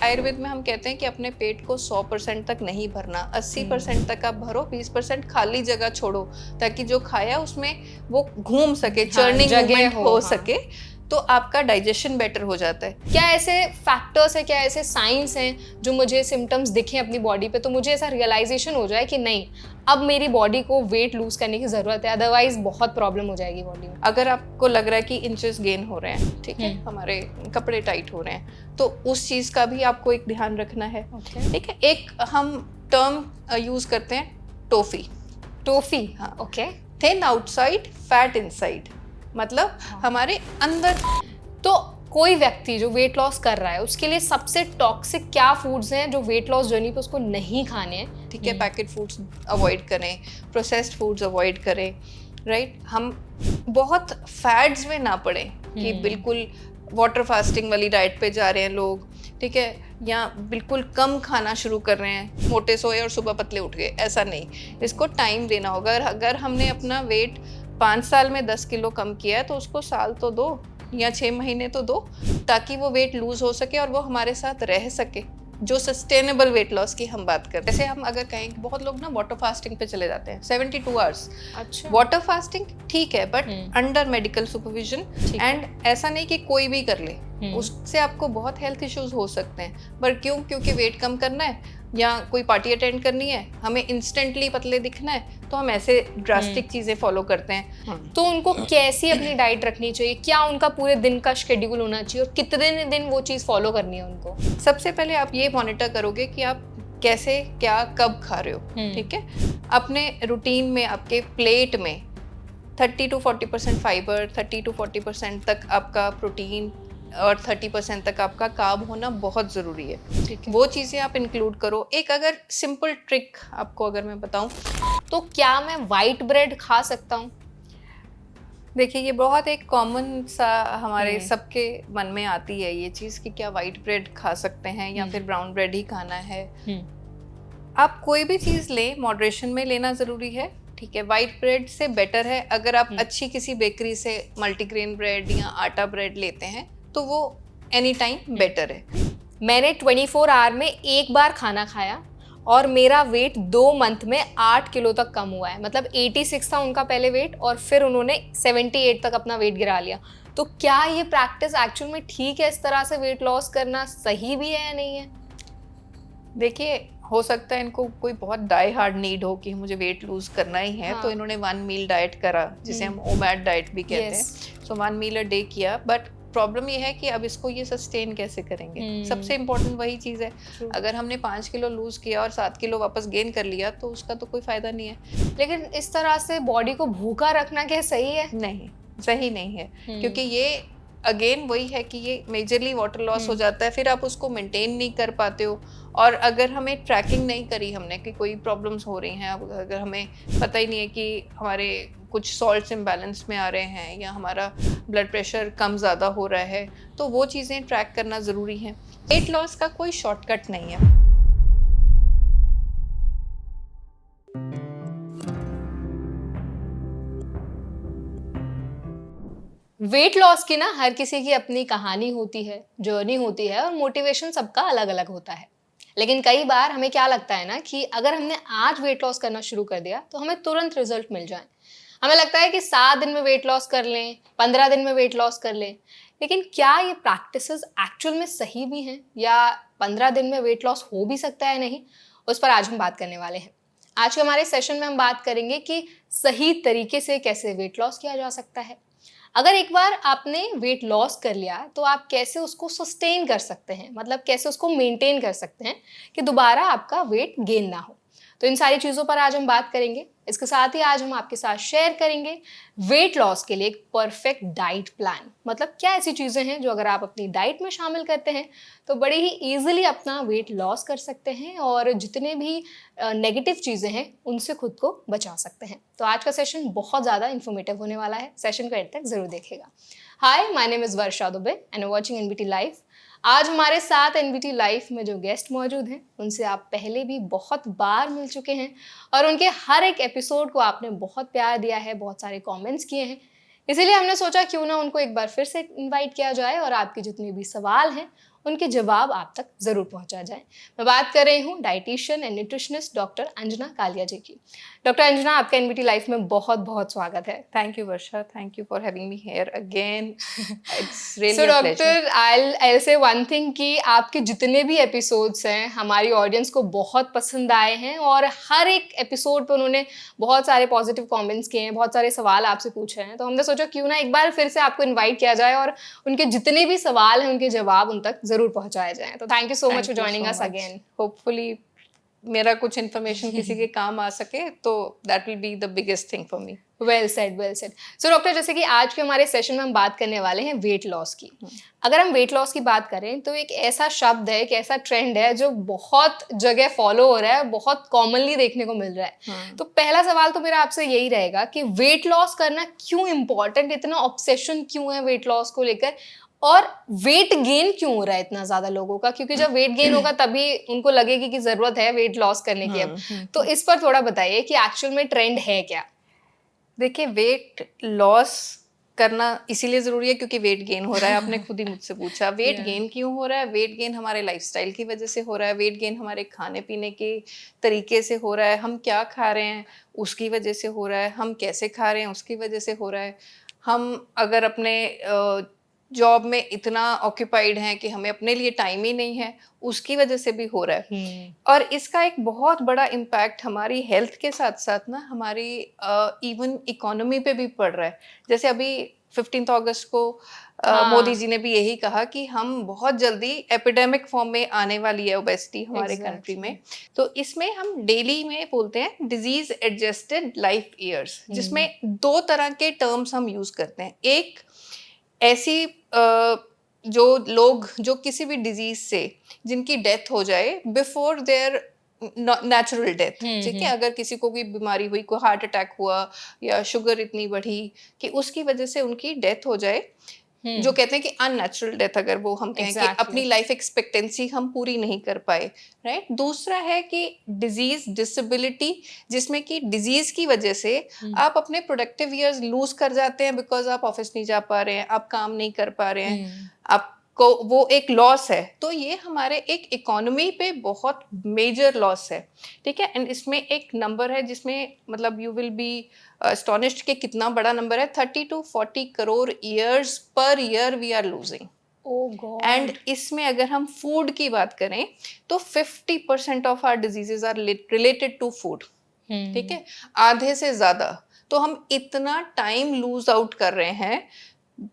आयुर्वेद में हम कहते हैं कि अपने पेट को 100% तक नहीं भरना, 80% तक आप भरो, 20% खाली जगह छोड़ो, ताकि जो खाया उसमें वो घूम सके, चर्निंग मूवमेंट हो सके, तो आपका डाइजेशन बेटर हो जाता है। क्या ऐसे फैक्टर्स है, क्या ऐसे साइंस हैं जो मुझे सिम्टम्स दिखें अपनी बॉडी पे तो मुझे ऐसा रियलाइजेशन हो जाए कि नहीं अब मेरी बॉडी को वेट लूज करने की जरूरत है, अदरवाइज बहुत प्रॉब्लम हो जाएगी बॉडी में? अगर आपको लग रहा है कि इंचेस गेन हो रहे हैं, ठीक है, हमारे कपड़े टाइट हो रहे हैं, तो उस चीज का भी आपको एक ध्यान रखना है। ठीक है, एक हम टर्म यूज करते हैं, टोफी। टोफी, हाँ, okay. Thin outside, fat inside, मतलब हमारे अंदर। तो कोई व्यक्ति जो वेट लॉस कर रहा है उसके लिए सबसे टॉक्सिक क्या फूड्स हैं जो वेट लॉस जर्नी पे उसको नहीं खाने हैं? ठीक है, पैकेट फूड्स अवॉइड करें, प्रोसेस्ड फूड्स अवॉइड करें, राइट। हम बहुत फैट्स में ना पड़े कि बिल्कुल वाटर फास्टिंग वाली डाइट पे जा रहे हैं लोग, ठीक है, या बिल्कुल कम खाना शुरू कर रहे हैं, मोटे सोए और सुबह पतले उठ गए, ऐसा नहीं। इसको टाइम देना होगा। अगर हमने अपना वेट 5 साल में 10 किलो कम किया है तो उसको साल तो दो या 6 महीने तो दो, ताकि वो वेट लूज हो सके और वो हमारे साथ रह सके। जो सस्टेनेबल वेट लॉस की हम बात करते हैं, जैसे हम अगर कहें, बहुत लोग ना वाटर फास्टिंग पे चले जाते हैं 72 आवर्स। अच्छा, वाटर फास्टिंग ठीक है, but under medical supervision, and ऐसा नहीं कि कोई भी कर ले, उससे आपको बहुत हेल्थ इश्यूज हो सकते हैं। पर क्यों? क्योंकि वेट कम करना है या कोई पार्टी अटेंड करनी है, हमें इंस्टेंटली पतले दिखना है, तो हम ऐसे ड्रास्टिक चीजें फॉलो करते हैं। तो उनको कैसी अपनी डाइट रखनी चाहिए? क्या उनका पूरे दिन का शेड्यूल होना चाहिए और कितने दिन वो चीज फॉलो करनी है उनको? सबसे पहले आप ये मॉनिटर करोगे कि आप कैसे, क्या, कब खा रहे हो। ठीक है, अपने रूटीन में, आपके प्लेट में 30 to 40% फाइबर, 30 to 40% तक आपका प्रोटीन और 30% तक आपका कार्ब होना बहुत ज़रूरी है। वो चीज़ें आप इंक्लूड करो। एक अगर सिंपल ट्रिक आपको अगर मैं बताऊं, तो क्या मैं वाइट ब्रेड खा सकता हूँ? देखिए, ये बहुत एक कॉमन सा हमारे सबके मन में आती है ये चीज़ कि क्या वाइट ब्रेड खा सकते हैं या फिर ब्राउन ब्रेड ही खाना है। आप कोई भी चीज़ लें, मॉडरेशन में लेना ज़रूरी है। ठीक है, वाइट ब्रेड से बेटर है अगर आप अच्छी किसी बेकरी से मल्टीग्रेन ब्रेड या आटा ब्रेड लेते हैं तो वो एनी टाइम बेटर है। मैंने 24 आवर में एक बार खाना खाया और मेरा वेट 2 मंथ में 8 किलो तक कम हुआ है। मतलब 86 था उनका पहले वेट और फिर उन्होंने 78 तक अपना वेट गिरा लिया। तो क्या ये प्रैक्टिस एक्चुअल में ठीक है? इस तरह से वेट लॉस करना सही भी है या नहीं है? देखिए, हो सकता है इनको कोई बहुत डाई हार्ड नीड हो कि मुझे वेट लूज करना ही है, तो इन्होंने 1 मील डाइट करा, जिसे हम ओमैड डाइट भी कहते हैं। सो 1 मील अ डे किया, बट प्रॉब्लम ये है कि अब इसको ये सस्टेन कैसे करेंगे। सबसे इम्पोर्टेंट वही चीज़ है। अगर हमने 5 किलो लूज किया और 7 किलो वापस गेन कर लिया तो उसका तो कोई फायदा नहीं है। लेकिन इस तरह से बॉडी को भूखा रखना क्या सही है? नहीं, सही नहीं है, क्योंकि ये अगेन वही है कि ये मेजरली वाटर लॉस हो जाता है, फिर आप उसको मेंटेन नहीं कर पाते हो। और अगर हमें ट्रैकिंग नहीं करी हमने कि कोई प्रॉब्लम्स हो रही हैं, अगर हमें पता ही नहीं है कि हमारे कुछ सॉल्ट्स इम्बैलेंस में आ रहे हैं या हमारा ब्लड प्रेशर कम ज़्यादा हो रहा है, तो वो चीज़ें ट्रैक करना ज़रूरी है। वेट लॉस का कोई शॉर्टकट नहीं है। वेट लॉस की ना हर किसी की अपनी कहानी होती है, जर्नी होती है और मोटिवेशन सबका अलग अलग होता है। लेकिन कई बार हमें क्या लगता है ना कि अगर हमने आज वेट लॉस करना शुरू कर दिया तो हमें तुरंत रिजल्ट मिल जाए। हमें लगता है कि 7 दिन में वेट लॉस कर लें, 15 दिन में वेट लॉस कर लें। लेकिन क्या ये प्रैक्टिसेस एक्चुअल में सही भी हैं या 15 दिन में वेट लॉस हो भी सकता है नहीं? उस पर आज हम बात करने वाले हैं। आज के हमारे सेशन में हम बात करेंगे कि सही तरीके से कैसे वेट लॉस किया जा सकता है। अगर एक बार आपने वेट लॉस कर लिया तो आप कैसे उसको सस्टेन कर सकते हैं, मतलब कैसे उसको मेंटेन कर सकते हैं कि दोबारा आपका वेट गेन ना हो। तो इन सारी चीज़ों पर आज हम बात करेंगे। इसके साथ ही आज हम आपके साथ शेयर करेंगे वेट लॉस के लिए एक परफेक्ट डाइट प्लान। मतलब क्या ऐसी चीज़ें हैं जो अगर आप अपनी डाइट में शामिल करते हैं तो बड़े ही ईजिली अपना वेट लॉस कर सकते हैं और जितने भी नेगेटिव चीज़ें हैं उनसे खुद को बचा सकते हैं। तो आज का सेशन बहुत ज़्यादा इन्फॉर्मेटिव होने वाला है। सेशन को एंड तक जरूर देखेगा। Hi, my name is Varsha Dubey and watching NBT live. आज हमारे साथ एनबीटी लाइव में जो गेस्ट मौजूद हैं उनसे आप पहले भी बहुत बार मिल चुके हैं और उनके हर एक एपिसोड को आपने बहुत प्यार दिया है, बहुत सारे कमेंट्स किए हैं। इसीलिए हमने सोचा क्यों ना उनको एक बार फिर से इनवाइट किया जाए और आपके जितने भी सवाल हैं उनके जवाब आप तक ज़रूर पहुंचा जाए। मैं बात कर रही हूँ dietitian and nutritionist doctor Anjana Kalia ji की। डॉक्टर अंजना, आपका एनबीटी लाइफ में बहुत बहुत स्वागत है। Thank you, Varsha. Thank you for having me here again. It's really so a pleasure. Doctor, I say one thing कि आपके जितने भी एपिसोड्स हैं हमारी ऑडियंस को बहुत पसंद आए हैं और हर एक एपिसोड पे उन्होंने बहुत सारे पॉजिटिव कमेंट्स किए हैं, बहुत सारे सवाल आपसे पूछे हैं। तो हमने सोचा क्यों ना एक बार फिर से आपको इनवाइट किया जाए और उनके जितने भी सवाल हैं उनके जवाब उन तक जरूर पहुंचाए जाएं। तो thank you so much Thank for you joining so us much. Again. Hopefully, मेरा कुछ इन्फॉर्मेशन किसी के काम आ सके तो that will be the biggest thing for me. Well said, well said. So doctor, जैसे कि आज के हमारे सेशन में हम बात करने वाले हैं वेट लॉस की। अगर हम वेट लॉस की बात करें तो एक ऐसा शब्द है, एक ऐसा ट्रेंड है जो बहुत जगह फॉलो हो रहा है, बहुत कॉमनली देखने को मिल रहा है। तो पहला सवाल तो मेरा आपसे यही रहेगा कि वेट लॉस करना क्यों इम्पोर्टेंट, इतना ऑब्सेशन क्यों है वेट लॉस को लेकर, और वेट गेन क्यों हो रहा है इतना ज्यादा लोगों का? क्योंकि जब वेट गेन होगा तभी उनको लगेगी कि जरूरत है वेट लॉस करने की अब। तो इस पर थोड़ा बताइए कि एक्चुअल में ट्रेंड है क्या? देखिए, वेट लॉस करना इसीलिए ज़रूरी है क्योंकि वेट गेन हो रहा है। आपने खुद ही मुझसे पूछा वेट गेन क्यों हो रहा है। वेट गेन हमारे लाइफस्टाइल की वजह से हो रहा है, वेट गेन हमारे खाने पीने के तरीके से हो रहा है, हम क्या खा रहे हैं उसकी वजह से हो रहा है, हम कैसे खा रहे हैं उसकी वजह से हो रहा है, हम अगर अपने जॉब में इतना ऑक्यूपाइड हैं कि हमें अपने लिए टाइम ही नहीं है उसकी वजह से भी हो रहा है। और इसका एक बहुत बड़ा इम्पैक्ट हमारी हेल्थ के साथ साथ ना हमारी इवन इकोनॉमी पे भी पड़ रहा है। जैसे अभी 15 अगस्त को मोदी जी ने भी यही कहा कि हम बहुत जल्दी एपिडेमिक फॉर्म में आने वाली है ओबेसिटी हमारे कंट्री में। तो इसमें हम डेली में बोलते हैं डिजीज एडजस्टेड लाइफ ईयर्स, जिसमें दो तरह के टर्म्स हम यूज करते हैं। एक ऐसी जो लोग जो किसी भी डिजीज से जिनकी डेथ हो जाए बिफोर देयर नेचुरल डेथ, ठीक है, अगर किसी को भी बीमारी हुई, कोई हार्ट अटैक हुआ या शुगर इतनी बढ़ी कि उसकी वजह से उनकी डेथ हो जाए, जो कहते हैं कि अननेचुरल डेथ, अगर वो हम कहें कि अपनी लाइफ एक्सपेक्टेंसी हम पूरी नहीं कर पाए, राइट। दूसरा है कि डिजीज डिसेबिलिटी, जिसमें कि डिजीज की वजह से आप अपने प्रोडक्टिव ईयर्स लूज कर जाते हैं बिकॉज आप ऑफिस नहीं जा पा रहे हैं, आप काम नहीं कर पा रहे हैं, आपको वो एक लॉस है। तो ये हमारे एक इकोनॉमी पे बहुत मेजर लॉस है, ठीक है। एंड इसमें एक नंबर है जिसमें मतलब यू विल बी एस्टोनिश्ड कि कितना बड़ा नंबर है, 30 to 40 crore years per year we are losing. And इसमें अगर हम फूड की बात करें तो 50% of our diseases are related to food, ठीक है, आधे से ज्यादा। तो हम इतना टाइम लूज आउट कर रहे हैं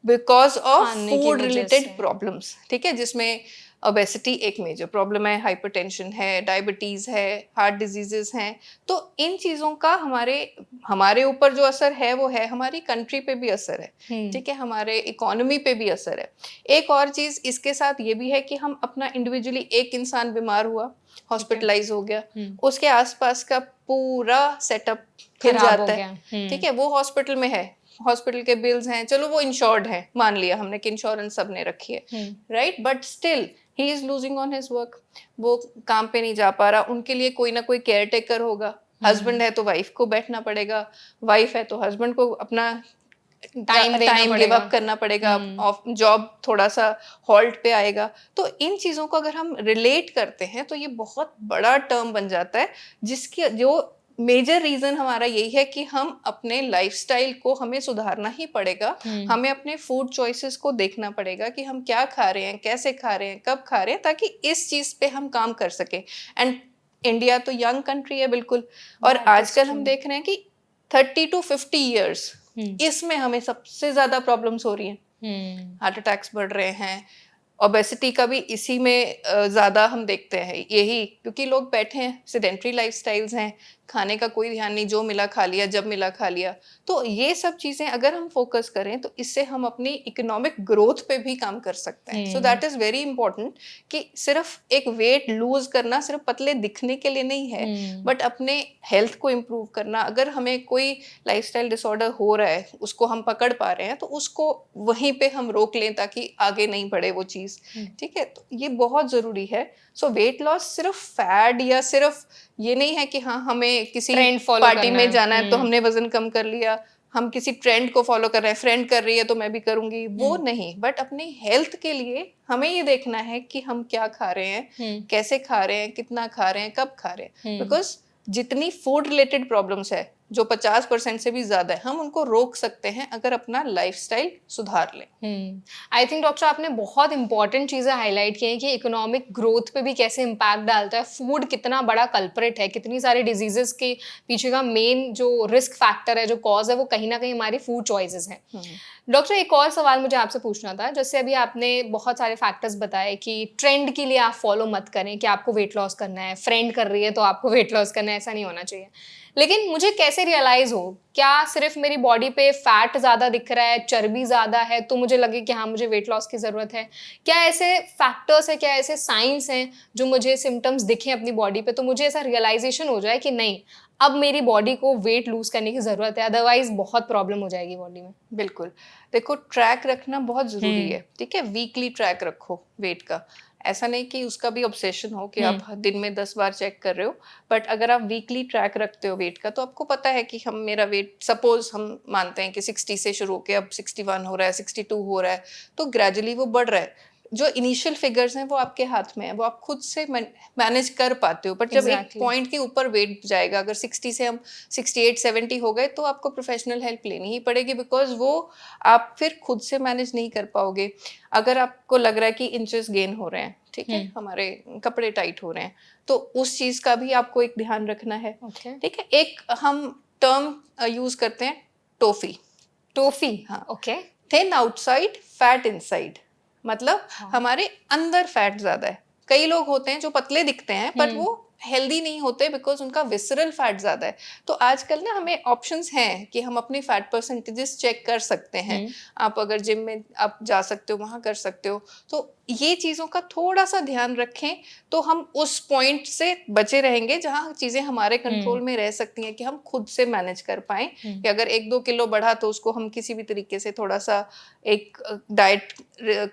because of food related problems, ठीक है, जिसमें ओबेसिटी एक मेजर प्रॉब्लम है, हाइपरटेंशन है, डायबिटीज है, हार्ट डिजीजेस हैं। तो इन चीज़ों का हमारे ऊपर जो असर है वो है, हमारी कंट्री पे भी असर है, ठीक है, हमारे इकोनॉमी पे भी असर है। एक और चीज़ इसके साथ ये भी है कि हम अपना इंडिविजुअली, एक इंसान बीमार हुआ, हॉस्पिटलाइज हो गया, उसके आसपास का पूरा सेटअप हिल जाता है, ठीक है। वो हॉस्पिटल में है, हॉस्पिटल के बिल्स हैं, चलो वो इंश्योर्ड है, मान लिया हमने कि इंश्योरेंस सबने रखी है, right, but still he is losing on his work, वो काम पे नहीं जा पा रहा, उनके लिए कोई ना कोई केयर टेकर होगा। हस्बैंड है तो वाइफ को बैठना पड़ेगा, वाइफ है तो हस्बैंड को अपना टाइम गिव अप करना पड़ेगा, जॉब थोड़ा सा हॉल्ट पे आएगा। तो इन चीजों को अगर हम रिलेट करते हैं तो ये बहुत बड़ा टर्म बन जाता है, जिसकी जो मेजर रीजन हमारा यही है कि हम अपने लाइफस्टाइल को हमें सुधारना ही पड़ेगा। हमें अपने फूड चॉइसेस को देखना पड़ेगा कि हम क्या खा रहे हैं, कैसे खा रहे हैं, कब खा रहे हैं, ताकि इस चीज पे हम काम कर सकें। एंड इंडिया तो यंग कंट्री है बिल्कुल, और आजकल हम देख रहे हैं कि 30 to 50 ईयर्स, इसमें हमें सबसे ज्यादा प्रॉब्लम्स हो रही हैं। हार्ट अटैक्स बढ़ रहे हैं, ओबेसिटी का भी इसी में ज़्यादा हम देखते हैं, यही क्योंकि लोग बैठे हैं, सेडेंट्री लाइफस्टाइल्स हैं, खाने का कोई ध्यान नहीं, जो मिला खा लिया, जब मिला खा लिया। तो ये सब चीज़ें अगर हम फोकस करें तो इससे हम अपनी इकोनॉमिक ग्रोथ पे भी काम कर सकते हैं। So that is very important कि सिर्फ एक वेट लूज करना सिर्फ पतले दिखने के लिए नहीं है, बट अपने हेल्थ को इम्प्रूव करना। अगर हमें कोई लाइफस्टाइल डिसऑर्डर हो रहा है, उसको हम पकड़ पा रहे हैं, तो उसको वहीं पे हम रोक लें ताकि आगे नहीं बढ़े वो चीज़, ठीक है। तो ये बहुत ज़रूरी है। सो वेट लॉस सिर्फ फैड या सिर्फ ये नहीं है कि हाँ हमें किसी पार्टी में जाना है तो हमने वजन कम कर लिया, हम किसी ट्रेंड को फॉलो कर रहे हैं, फ्रेंड कर रही है तो मैं भी करूंगी, वो नहीं। बट अपनी हेल्थ के लिए हमें ये देखना है कि हम क्या खा रहे हैं, कैसे खा रहे हैं, कितना खा रहे हैं, कब खा रहे हैं। बिकॉज जितनी फूड रिलेटेड प्रॉब्लम्स है जो 50% से भी ज्यादा है, हम उनको रोक सकते हैं अगर अपना लाइफस्टाइल सुधार लें। आई थिंक डॉक्टर आपने बहुत इंपॉर्टेंट चीज़ें हाईलाइट की हैं कि इकोनॉमिक ग्रोथ पे भी कैसे इम्पैक्ट डालता है, फूड कितना बड़ा कल्परेट है, कितनी सारी डिजीजेस के पीछे का मेन जो रिस्क फैक्टर है, जो कॉज है, वो कहीं ना कहीं हमारी फूड चॉइसेस हैं। डॉक्टर एक और सवाल मुझे आपसे पूछना था, जैसे अभी आपने बहुत सारे फैक्टर्स बताए कि ट्रेंड के लिए आप फॉलो मत करें कि आपको वेट लॉस करना है, फ्रेंड कर रही है तो आपको वेट लॉस करना है, ऐसा नहीं होना चाहिए। लेकिन मुझे कैसे रियलाइज हो, क्या सिर्फ मेरी बॉडी पे फैट ज़्यादा दिख रहा है, चर्बी ज़्यादा है तो मुझे लगे कि हाँ मुझे वेट लॉस की ज़रूरत है? क्या ऐसे फैक्टर्स है, क्या ऐसे साइंस हैं जो मुझे सिम्टम्स दिखें अपनी बॉडी पे तो मुझे ऐसा रियलाइजेशन हो जाए कि नहीं अब मेरी बॉडी को वेट लूज करने की ज़रूरत है, अदरवाइज बहुत प्रॉब्लम हो जाएगी बॉडी में? बिल्कुल, देखो ट्रैक रखना बहुत ज़रूरी है, ठीक है? वीकली ट्रैक रखो वेट का। ऐसा नहीं कि उसका भी ऑब्सेशन हो कि आप दिन में 10 बार चेक कर रहे हो, बट अगर आप वीकली ट्रैक रखते हो वेट का तो आपको पता है कि हम मेरा वेट सपोज हम मानते हैं कि 60 से शुरू होके अब 61 हो रहा है, 62 हो रहा है, तो ग्रेजुअली वो बढ़ रहा है। जो इनिशियल फिगर्स हैं वो आपके हाथ में है, वो आप खुद से मैनेज कर पाते हो। बट जब एक पॉइंट के ऊपर वेट जाएगा, अगर 60 से हम 68-70 हो गए तो आपको प्रोफेशनल हेल्प लेनी ही पड़ेगी, बिकॉज वो आप फिर खुद से मैनेज नहीं कर पाओगे। अगर आपको लग रहा है कि इंचेस गेन हो रहे हैं, ठीक है, हमारे कपड़े टाइट हो रहे हैं, तो उस चीज का भी आपको एक ध्यान रखना है, ठीक है? एक हम टर्म यूज करते हैं, टोफी। टोफी, हाँ, okay. Thin outside, fat inside, मतलब हमारे अंदर फैट ज्यादा है। कई लोग होते हैं जो पतले दिखते हैं पर वो हेल्दी नहीं होते बिकॉज उनका विसरल फैट ज्यादा है। तो आजकल ना हमें ऑप्शंस हैं कि हम अपने फैट परसेंटेजेस चेक कर सकते हैं। आप अगर जिम में आप जा सकते हो, वहां कर सकते हो। तो ये चीजों का थोड़ा सा ध्यान रखें तो हम उस पॉइंट से बचे रहेंगे जहां चीजें हमारे कंट्रोल में रह सकती हैं, कि हम खुद से मैनेज कर पाए कि अगर 1-2 किलो बढ़ा तो उसको हम किसी भी तरीके से थोड़ा सा एक डाइट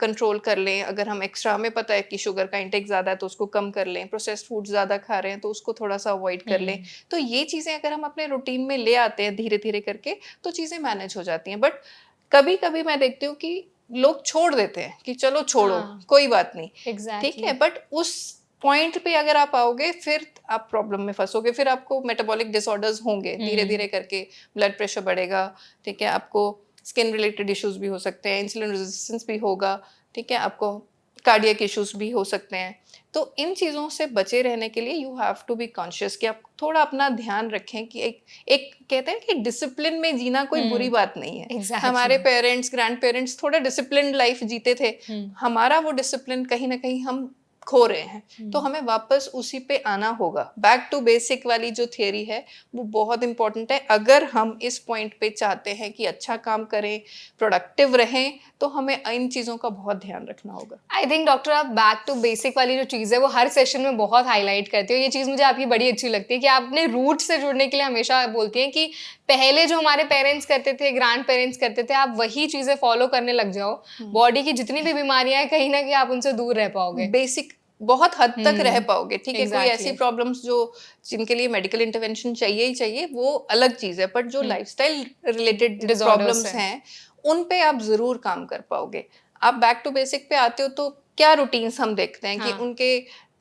कंट्रोल कर लें। अगर हम एक्स्ट्रा, हमें पता है कि शुगर का इंटेक ज्यादा है तो उसको कम कर लें, प्रोसेस्ड फूड ज्यादा खा रहे हैं तो उसको थोड़ा सा अवॉइड कर लें। तो ये चीजें अगर हम अपने रूटीन में ले आते हैं धीरे धीरे करके तो चीजें मैनेज हो जाती हैं। बट कभी कभी मैं देखती हूँ कि लोग छोड़ देते हैं कि चलो छोड़ो, कोई बात नहीं, ठीक है? बट उस पॉइंट पे अगर आप आओगे फिर आप प्रॉब्लम में फंसोगे, फिर आपको मेटाबॉलिक डिसऑर्डर्स होंगे, धीरे धीरे करके ब्लड प्रेशर बढ़ेगा, ठीक है? आपको स्किन रिलेटेड इश्यूज भी हो सकते हैं, इंसुलिन रेजिस्टेंस भी होगा, ठीक है? आपको कार्डियक इश्यूज भी हो सकते हैं। तो इन चीज़ों से बचे रहने के लिए you have to be conscious कि आप थोड़ा अपना ध्यान रखें कि एक कहते हैं कि डिसिप्लिन में जीना कोई बुरी बात नहीं है। हमारे पेरेंट्स, ग्रैंड पेरेंट्स थोड़ा डिसिप्लिन लाइफ जीते थे, हमारा वो डिसिप्लिन कहीं ना कहीं हम खो रहे हैं, तो हमें वापस उसी पे आना होगा। बैक टू बेसिक वाली जो थियरी है वो बहुत इंपॉर्टेंट है। अगर हम इस पॉइंट पे चाहते हैं कि अच्छा काम करें, प्रोडक्टिव रहें, तो हमें इन चीज़ों का बहुत ध्यान रखना होगा। आई थिंक डॉक्टर आप बैक टू बेसिक वाली जो चीज़ है वो हर सेशन में बहुत हाईलाइट करते हो। ये चीज़ मुझे आपकी बड़ी अच्छी लगती है कि आप अपने रूट से जुड़ने के लिए हमेशा बोलती हैं कि पहले जो हमारे पेरेंट्स करते थे, ग्रैंड पेरेंट्स करते थे, आप वही चीज़ें फॉलो करने लग जाओ। बॉडी की जितनी भी बीमारियां हैं कहीं ना कहीं आप उनसे दूर रह पाओगे, बेसिक बहुत हद तक रह पाओगे, ठीक है? कोई ऐसी प्रॉब्लम्स जो जिनके लिए मेडिकल इंटरवेंशन चाहिए ही चाहिए वो अलग चीज़ है, बट जो लाइफस्टाइल रिलेटेड प्रॉब्लम्स हैं उन पे आप जरूर काम कर पाओगे। आप बैक टू बेसिक पे आते हो तो क्या रूटीन्स हम देखते हैं कि उनके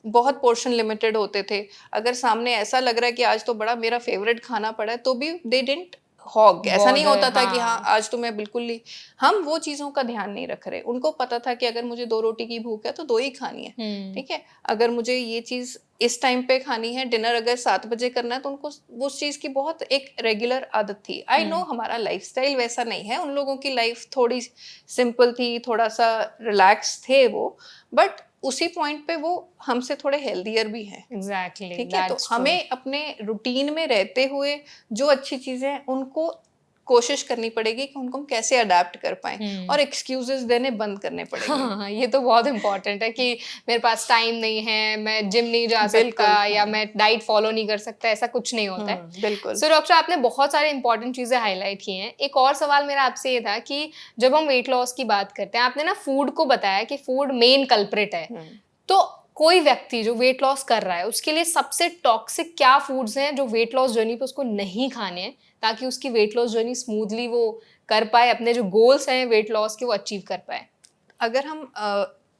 बहुत पोर्शन लिमिटेड होते थे। अगर सामने ऐसा लग रहा है कि आज तो बड़ा मेरा फेवरेट खाना पड़ा है तो भी दे डिडंट हॉग, ऐसा नहीं होता था कि हाँ आज तो मैं बिल्कुल ही, हम वो चीजों का ध्यान नहीं रख रहे। उनको पता था कि अगर मुझे 2 रोटी की भूख है तो 2 ही खानी है, ठीक है? अगर मुझे ये चीज इस टाइम पे खानी है, डिनर अगर 7 बजे करना है, तो उनको उस चीज की बहुत एक रेगुलर आदत थी। आई नो हमारा लाइफस्टाइल वैसा नहीं है, उन लोगों की लाइफ थोड़ी सिंपल थी, थोड़ा सा रिलैक्स थे वो, बट उसी पॉइंट पे वो हमसे थोड़े हेल्दियर भी हैं। एग्जैक्टली, ठीक है? तो हमें अपने रूटीन में रहते हुए जो अच्छी चीजें हैं उनको कोशिश करनी पड़ेगी कि उनको हम कैसे अडेप्ट कर पाएं, और एक्सक्यूजेस देने बंद करने पड़ेंगे। हाँ, ये तो बहुत इंपॉर्टेंट है कि मेरे पास टाइम नहीं है, मैं जिम नहीं जा सकता या मैं डाइट फॉलो नहीं कर सकता, ऐसा कुछ नहीं होता है। बिल्कुल। सो डॉक्टर आपने बहुत सारे इंपॉर्टेंट चीजें हाईलाइट की हैं। एक और सवाल मेरा आपसे ये था कि जब हम वेट लॉस की बात करते हैं, आपने ना फूड को बताया कि फूड मेन कल्प्रिट है, तो कोई व्यक्ति जो वेट लॉस कर रहा है उसके लिए सबसे टॉक्सिक क्या फूड्स हैं जो वेट लॉस जर्नी पे उसको नहीं खाने हैं, ताकि उसकी वेट लॉस जर्नी स्मूथली वो कर पाए, अपने जो गोल्स हैं वेट लॉस के वो अचीव कर पाए? अगर हम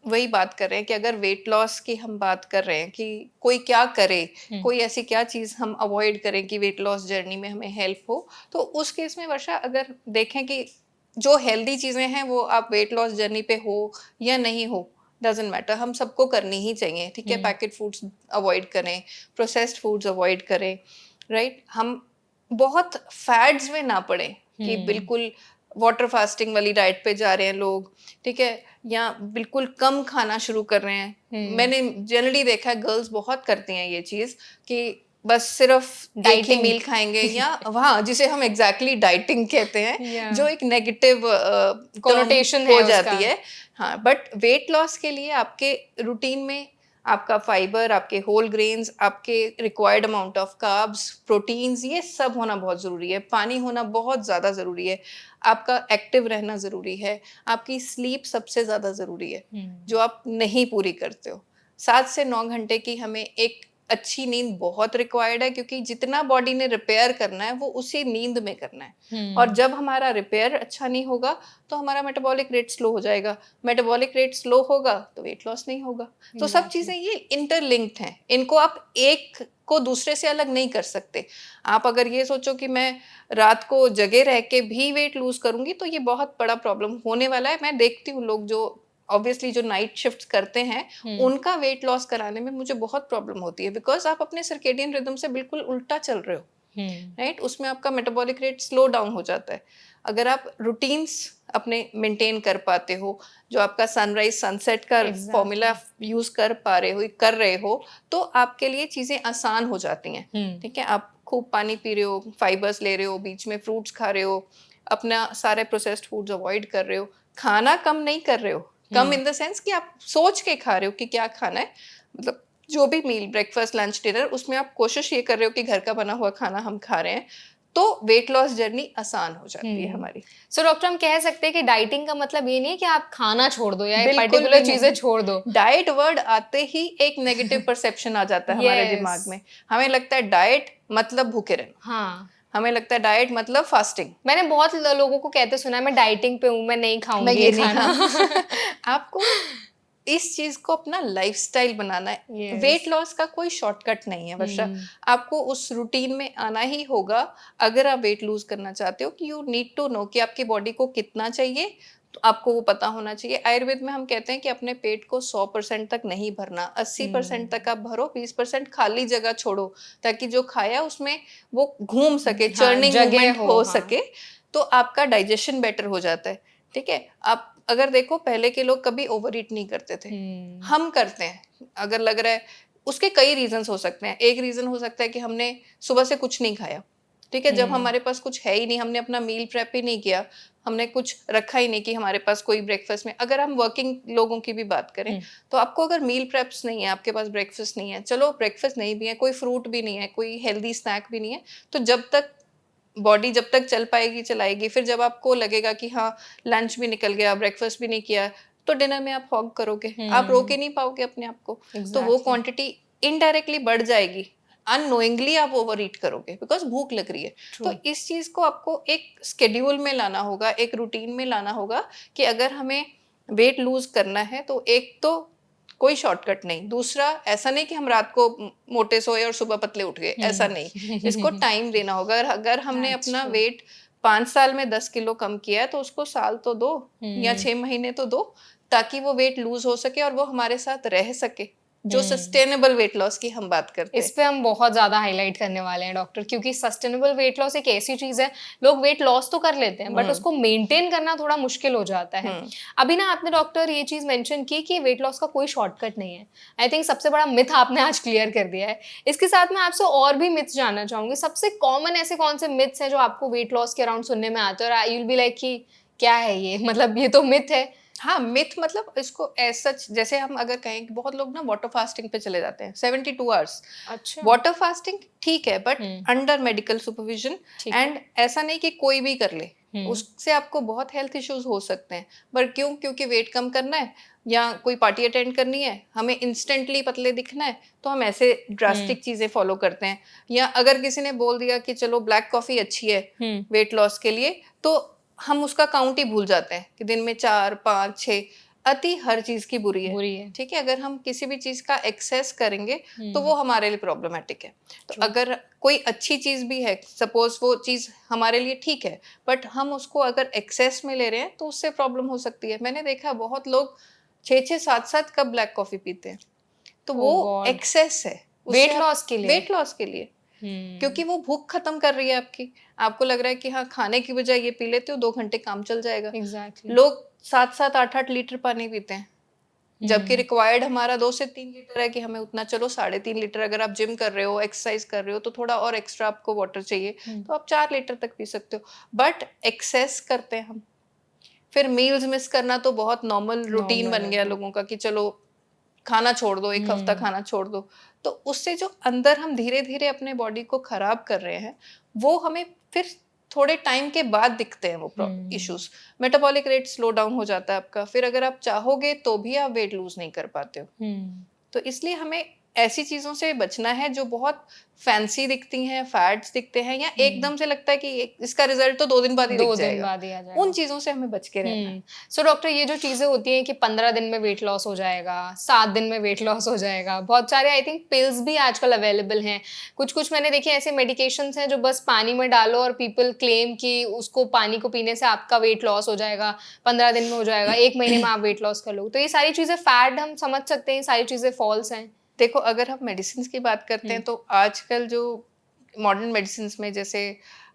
वही बात कर रहे हैं कि अगर वेट लॉस की हम बात कर रहे हैं कि कोई क्या करे, कोई ऐसी क्या चीज़ हम अवॉइड करें कि वेट लॉस जर्नी में हमें हेल्प हो, तो उस केस में वर्षा अगर देखें कि जो हेल्दी चीज़ें हैं वो आप वेट लॉस जर्नी पे हो या नहीं हो, डजेंट मैटर, हम सबको करनी ही चाहिए, ठीक है। पैकेट फूड्स अवॉइड करें, प्रोसेस्ड फूड्स अवॉइड करें, राइट। हम बहुत फैड्स में ना पड़े कि बिल्कुल वाटर फास्टिंग वाली डाइट पे जा रहे हैं लोग, ठीक है, या बिल्कुल कम खाना शुरू कर रहे हैं। मैंने जनरली देखा है गर्ल्स बहुत करती हैं ये चीज़ कि बस सिर्फ एक ही Dieting. मील खाएंगे या हाँ, जिसे हम एग्जैक्टली डाइटिंग कहते हैं, Yeah. जो एक नेगेटिव Connotation हो है जाती उसका। है। हाँ, बट वेट लॉस के लिए आपके रूटीन में आपका फाइबर, आपके होल ग्रेन्स, आपके required amount of carbs, proteins, ये सब होना बहुत ज़रूरी है। पानी होना बहुत ज़्यादा ज़रूरी है। आपका एक्टिव रहना ज़रूरी है। आपकी स्लीप सबसे ज़्यादा ज़रूरी है, जो आप नहीं पूरी करते हो। 7 से 9 घंटे की हमें एक अच्छी नींद बहुत रिक्वायर्ड है, क्योंकि जितना बॉडी ने रिपेयर करना है वो उसी नींद में करना है। और जब हमारा रिपेयर अच्छा नहीं होगा तो हमारा मेटाबॉलिक रेट स्लो हो जाएगा। मेटाबॉलिक रेट स्लो होगा तो वेट लॉस नहीं होगा। तो सब चीज़ें ये इंटरलिंक्ड हैं, इनको आप एक को दूसरे से अलग नहीं कर सकते। आप अगर ये सोचो कि मैं रात को जगे रह के भी वेट लूज करूंगी तो ये बहुत बड़ा प्रॉब्लम होने वाला है। मैं देखती हूँ लोग जो ऑब्वियसली जो नाइट शिफ्ट्स करते हैं उनका वेट लॉस कराने में मुझे बहुत प्रॉब्लम होती है, बिकॉज आप अपने सर्केडियन रिदम से बिल्कुल उल्टा चल रहे हो, राइट। उसमें आपका मेटाबॉलिक रेट स्लो डाउन हो जाता है। अगर आप रूटीन्स अपने मेंटेन कर पाते हो, जो आपका सनराइज सनसेट का फॉर्मूला यूज कर रहे हो तो आपके लिए चीजें आसान हो जाती हैं, ठीक है। आप खूब पानी पी रहे हो, फाइबर्स ले रहे हो, बीच में फ्रूट्स खा रहे हो, अपना सारे प्रोसेस्ड फूड्स अवॉइड कर रहे हो, खाना कम नहीं कर रहे हो, कम इन द सेंस कि आप सोच के खा रहे हो कि क्या खाना है, मतलब जो भी मील, ब्रेकफास्ट, लंच, डिनर, उसमें आप कोशिश ये कर रहे हो कि घर का बना हुआ खाना हम खा रहे हैं, तो वेट लॉस जर्नी आसान हो जाती है हमारी। सो डॉक्टर, हम कह सकते हैं कि डाइटिंग का मतलब ये नहीं है कि आप खाना छोड़ दो या बिल्कुल पर्टिकुलर भी नहीं। चीजें छोड़ दो। डाइट वर्ड आते ही एक नेगेटिव परसेप्शन आ जाता है हमारे Yes. दिमाग में। हमें लगता है डाइट मतलब भूखे रहना, हाँ, हमें लगता है डाइट मतलब फास्टिंग। मैंने बहुत लोगों को कहते सुना है मैं डाइटिंग पे हूँ, मैं नहीं मैं खाऊंगी ये ये नहीं खाना। खाना। आपको इस चीज को अपना लाइफस्टाइल बनाना है। Yes. वेट लॉस का कोई शॉर्टकट नहीं है वर्षा। आपको उस रूटीन में आना ही होगा अगर आप वेट लूज करना चाहते हो, कि यू नीड टू नो कि आपकी बॉडी को कितना चाहिए, तो आपको वो पता होना चाहिए। आयुर्वेद में हम कहते हैं कि अपने पेट को 100% तक नहीं भरना, 80% तक आप भरो, 20% खाली जगह छोड़ो, ताकि जो खाया उसमें वो घूम सके, चर्निंग मूवमेंट हो सके, तो आपका डाइजेशन बेटर हो जाता है, ठीक है। आप अगर देखो पहले के लोग कभी ओवर ईट नहीं करते थे, हम करते हैं। अगर लग रहा है, उसके कई रीजंस हो सकते हैं। एक रीजन हो सकता है कि हमने सुबह से कुछ नहीं खाया, ठीक है, जब हमारे पास कुछ है ही नहीं, हमने अपना मील प्रेप ही नहीं किया, हमने कुछ रखा ही नहीं कि हमारे पास कोई ब्रेकफास्ट में। अगर हम वर्किंग लोगों की भी बात करें तो आपको अगर मील प्रेप्स नहीं है, आपके पास ब्रेकफास्ट नहीं है, चलो ब्रेकफास्ट नहीं भी है, कोई फ्रूट भी नहीं है, कोई हेल्दी स्नैक भी नहीं है, तो जब तक बॉडी जब तक चल पाएगी चलाएगी। फिर जब आपको लगेगा कि हाँ लंच भी निकल गया, ब्रेकफास्ट भी नहीं किया, तो डिनर में आप हॉग करोगे, आप रोक ही नहीं पाओगे अपने आप को। तो वो क्वांटिटी इनडायरेक्टली बढ़ जाएगी, अननोइंगली आप ओवर ईट करोगे बिकॉज भूख लग रही है। तो इस चीज को आपको एक स्केड्यूल में लाना होगा, एक रूटीन में लाना होगा कि अगर हमें वेट लूज करना है तो एक तो कोई शॉर्टकट नहीं, दूसरा ऐसा नहीं कि हम रात को मोटे सोए और सुबह पतले उठ गए, ऐसा नहीं। इसको टाइम देना होगा। अगर हमने अपना वेट 5 साल में 10 किलो कम किया है तो उसको साल तो दो या 6 महीने तो दो, ताकि वो वेट लूज हो सके और वो हमारे साथ रह सके, जो सस्टेनेबल वेट लॉस की हम बात करते हैं। इस पे हम बहुत ज्यादा हाईलाइट करने वाले हैं डॉक्टर, क्योंकि सस्टेनेबल वेट लॉस एक ऐसी चीज है, लोग वेट लॉस तो कर लेते हैं बट उसको मेंटेन करना थोड़ा मुश्किल हो जाता है। अभी ना आपने डॉक्टर ये चीज मेंशन की कि वेट लॉस का कोई शॉर्टकट नहीं है। आई थिंक सबसे बड़ा मिथ आपने आज क्लियर कर दिया है। इसके साथ मैं आपसे और भी मिथ्स जानना चाहूंगी। सबसे कॉमन ऐसे कौन से मिथ्स हैं जो आपको वेट लॉस के अराउंड सुनने में आते हैं और यू विल बी लाइक कि क्या है ये, मतलब ये तो मिथ है। हाँ, मिथ मतलब इसको ऐसा, जैसे हम अगर कहें कि बहुत लोग ना वाटर फास्टिंग पे चले जाते हैं 72 आवर्स। अच्छा, वाटर फास्टिंग ठीक है but under medical supervision, and ऐसा नहीं कि कोई भी कर ले, उससे आपको बहुत हेल्थ इश्यूज हो सकते हैं। पर क्यों? क्योंकि वेट कम करना है, या कोई पार्टी अटेंड करनी है, हमें इंस्टेंटली पतले दिखना है, तो हम ऐसे ड्रास्टिक चीजें फॉलो करते हैं। या अगर किसी ने बोल दिया कि चलो ब्लैक कॉफी अच्छी है वेट लॉस के लिए, तो हम उसका काउंट ही भूल जाते हैं कि दिन में 4, 5, 6, अति हर चीज की बुरी है। ठीक है, अगर हम किसी भी चीज का एक्सेस करेंगे तो वो हमारे लिए प्रॉब्लमेटिक है। तो अगर कोई अच्छी चीज भी है, सपोज वो चीज हमारे लिए ठीक है, बट हम उसको अगर एक्सेस में ले रहे हैं तो उससे प्रॉब्लम हो सकती है। मैंने देखा बहुत लोग 6-6, 7-7 कप ब्लैक कॉफी पीते हैं, तो वो एक्सेस है वेट लॉस के लिए। वेट लॉस के लिए क्योंकि वो भूख खत्म कर रही है आपकी। आपको लग रहा है कि हाँ, खाने की बजाय ये पी लेते हो, 2 घंटे काम चल जाएगा। लोग 7-7, 8-8 लीटर पानी पीते हैं, जबकि रिक्वायर्ड हमारा 2 से 3 लीटर है कि हमें उतना। चलो 3.5 लीटर, अगर आप जिम कर रहे हो, एक्सरसाइज कर रहे हो, तो थोड़ा और एक्स्ट्रा आपको वाटर चाहिए, तो आप 4 लीटर तक पी सकते हो। बट एक्सेस करते हैं हम। फिर मील्स मिस करना तो बहुत नॉर्मल रूटीन बन गया लोगों का कि चलो खाना छोड़ दो, 1 हफ्ता खाना छोड़ दो। तो उससे जो अंदर हम धीरे धीरे अपने बॉडी को खराब कर रहे हैं, वो हमें फिर थोड़े टाइम के बाद दिखते हैं वो issues. Metabolic rate slow down हो जाता है आपका, फिर अगर आप चाहोगे तो भी आप वेट लूज नहीं कर पाते हो। तो इसलिए हमें ऐसी चीजों से बचना है जो बहुत फैंसी दिखती हैं, फैट्स दिखते हैं, या एकदम से लगता है कि इसका रिजल्ट तो 2 दिन बाद ही दिख जाएगा। उन चीजों से हमें बच के रहना है। सो डॉक्टर, ये जो चीजें होती हैं कि 15 दिन में वेट लॉस हो जाएगा, 7 दिन में वेट लॉस हो जाएगा, बहुत सारे आई थिंक पिल्स भी आजकल अवेलेबल हैं। कुछ मैंने देखे ऐसे मेडिकेशंस हैं जो बस पानी में डालो और पीपल क्लेम कि उसको पानी को पीने से आपका वेट लॉस हो जाएगा, 15 दिन में हो जाएगा, 1 महीने में आप वेट लॉस कर लो। तो ये सारी चीजें फैड हम समझ सकते हैं, सारी चीजें फॉल्स हैं? देखो, अगर हम मेडिसिन की बात करते हैं तो आजकल जो मॉडर्न मेडिसिन में, जैसे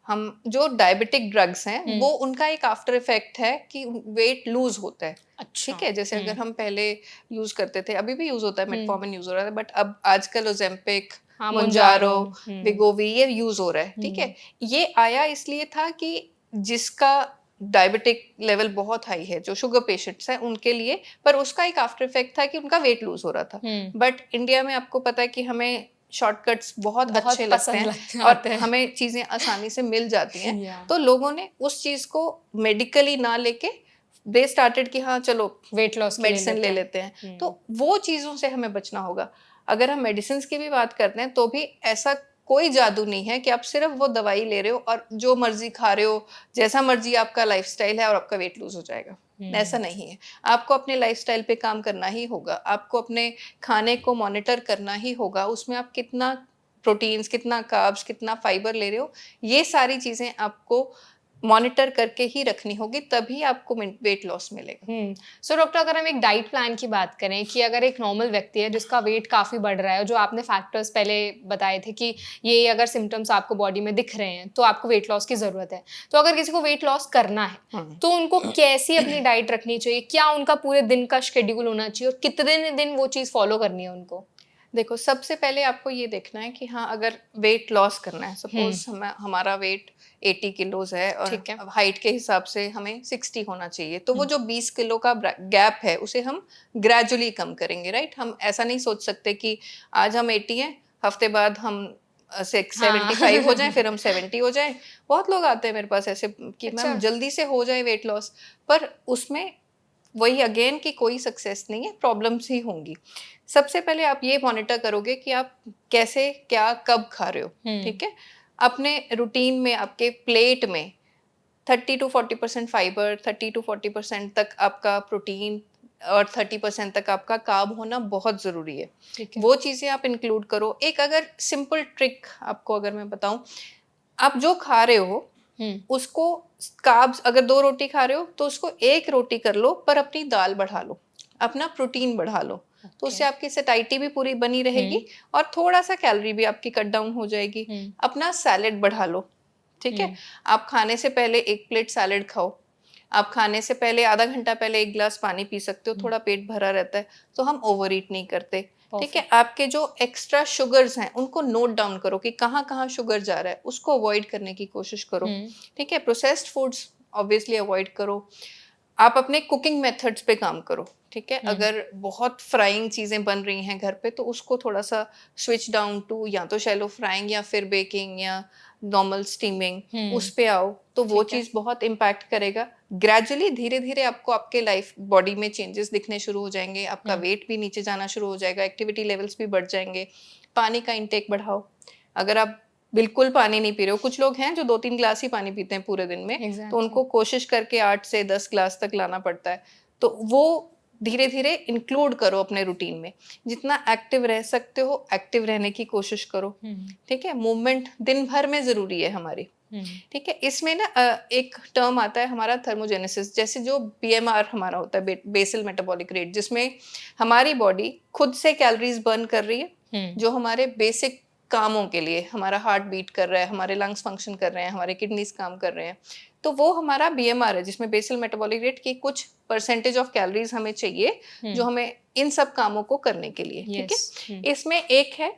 हम जो डायबिटिक ड्रग्स हैं, वो उनका एक आफ्टर इफेक्ट है कि वेट लूज होता है। ठीक है, जैसे अगर हम पहले यूज करते थे, अभी भी यूज होता है, मेटफॉर्मिन यूज हो रहा है, बट अब आजकल ओजेम्पिक, मोंजारो, विगोवी, ये यूज हो रहा है। ठीक है, ये आया इसलिए था कि जिसका डायबिटिक लेवल बहुत हाई है, जो शुगर पेशेंट्स हैं उनके लिए, पर उसका एक आफ्टर इफेक्ट था कि उनका वेट लूज हो रहा था। बट इंडिया में आपको पता है कि हमें शॉर्टकट्स बहुत अच्छे लगते हैं और हमें चीजें आसानी से मिल जाती हैं। तो लोगों ने उस चीज को मेडिकली ना लेके दे स्टार्टेड कि हाँ चलो वेट लॉस मेडिसिन ले लेते हैं। तो वो चीजों से हमें बचना होगा। अगर हम मेडिसिन की भी बात करते हैं तो भी ऐसा कोई जादू नहीं है कि आप सिर्फ वो दवाई ले रहे हो और जो मर्जी खा रहे हो, जैसा मर्जी आपका लाइफस्टाइल है और आपका वेट लूज हो जाएगा। ऐसा नहीं है। आपको अपने लाइफस्टाइल पे काम करना ही होगा, आपको अपने खाने को मॉनिटर करना ही होगा। उसमें आप कितना प्रोटीन्स, कितना कार्ब्स, कितना फाइबर ले रहे हो, ये सारी चीजें आपको मॉनिटर करके ही रखनी होगी, तभी आपको वेट लॉस मिलेगा। सो डॉक्टर, अगर हम एक डाइट प्लान की बात करें कि अगर एक नॉर्मल व्यक्ति है जिसका वेट काफ़ी बढ़ रहा है, जो आपने फैक्टर्स पहले बताए थे कि ये अगर सिम्टम्स आपको बॉडी में दिख रहे हैं तो आपको वेट लॉस की ज़रूरत है, तो अगर किसी को वेट लॉस करना है तो उनको कैसी अपनी डाइट रखनी चाहिए? क्या उनका पूरे दिन का शेड्यूल होना चाहिए और कितने दिन वो चीज़ फॉलो करनी है उनको? देखो, सबसे पहले आपको ये देखना है कि हाँ, अगर वेट लॉस करना है, सपोज हमारा वेट 80 किलोज है और हाइट के हिसाब से हमें 60 होना चाहिए, तो वो जो 20 किलो का गैप है उसे हम ग्रेजुअली कम करेंगे। राइट, हम ऐसा नहीं सोच सकते कि आज हम 80 हैं, हफ्ते बाद हम 75 हो जाए, फिर हम 70 हो जाए। बहुत लोग आते हैं मेरे पास ऐसे कि मैम जल्दी से हो जाए वेट लॉस, पर उसमें वही अगेन कि कोई सक्सेस नहीं है, प्रॉब्लम्स ही होंगी। सबसे पहले आप ये मॉनिटर करोगे कि आप कैसे, क्या, कब खा रहे हो। ठीक है, अपने रूटीन में आपके प्लेट में 30 to 40% फाइबर, 30 to 40% तक आपका प्रोटीन और 30% तक आपका कार्ब होना बहुत ज़रूरी है। वो चीज़ें आप इंक्लूड करो। एक अगर सिंपल ट्रिक आपको अगर मैं बताऊं, आप जो खा रहे हो उसको कार्ब्स, अगर 2 रोटी खा रहे हो तो उसको 1 रोटी कर लो, पर अपनी दाल बढ़ा लो, अपना प्रोटीन बढ़ा लो। तो उससे आपकी सैटिस्फैक्शन भी पूरी बनी रहेगी और थोड़ा सा कैलोरी भी आपकी कट डाउन हो जाएगी। अपना सैलेड बढ़ा लो। ठीक है, आप खाने से पहले 1 प्लेट सैलेड खाओ। आप खाने से पहले आधा घंटा पहले 1 गिलास पानी पी सकते हो, थोड़ा पेट भरा रहता है। तो हम ओवर ईट नहीं करते। ठीक है, आपके जो एक्स्ट्रा शुगर्स हैं उनको नोट डाउन करो कि कहाँ कहाँ शुगर जा रहा है, उसको अवॉइड करने की कोशिश करो। ठीक है, प्रोसेस्ड फूड्स ऑब्वियसली अवॉइड करो। आप अपने कुकिंग मेथड्स पे काम करो ठीक है, अगर बहुत फ्राइंग चीज़ें बन रही हैं घर पे तो उसको थोड़ा सा स्विच डाउन टू या तो शैलो फ्राइंग या फिर बेकिंग या नॉर्मल स्टीमिंग, उस पे आओ तो वो ठीक है। चीज़ बहुत इम्पैक्ट करेगा। ग्रेजुअली धीरे धीरे आपको आपके लाइफ बॉडी में चेंजेस दिखने शुरू हो जाएंगे, आपका वेट भी नीचे जाना शुरू हो जाएगा, एक्टिविटी लेवल्स भी बढ़ जाएंगे। पानी का इंटेक बढ़ाओ। अगर आप बिल्कुल पानी नहीं पी रहे हो, कुछ लोग हैं जो 2-3 ग्लास ही पानी पीते हैं पूरे दिन में, तो एग्जैक्टली। उनको कोशिश करके 8 से 10 ग्लास तक लाना पड़ता है। तो वो धीरे धीरे इंक्लूड करो अपने रूटीन में। जितना एक्टिव रह सकते हो एक्टिव रहने की कोशिश करो। ठीक है, मूवमेंट दिन भर में जरूरी है हमारी। ठीक है, इसमें ना एक टर्म आता है हमारा थर्मोजेनेसिस, जैसे जो बीएमआर हमारा होता है, बेसल मेटाबॉलिक रेट, जिसमें हमारी बॉडी खुद से कैलोरीज बर्न कर रही है जो हमारे बेसिक कामों के लिए, हमारा हार्ट बीट कर रहा है, हमारे लंग्स फंक्शन कर रहे हैं, हमारे किडनीज काम कर रहे हैं, तो वो हमारा बीएमआर है, जिसमें बेसल मेटाबॉलिक रेट की कुछ परसेंटेज ऑफ कैलोरीज हमें चाहिए जो हमें इन सब कामों को करने के लिए। ठीक है, इसमें एक है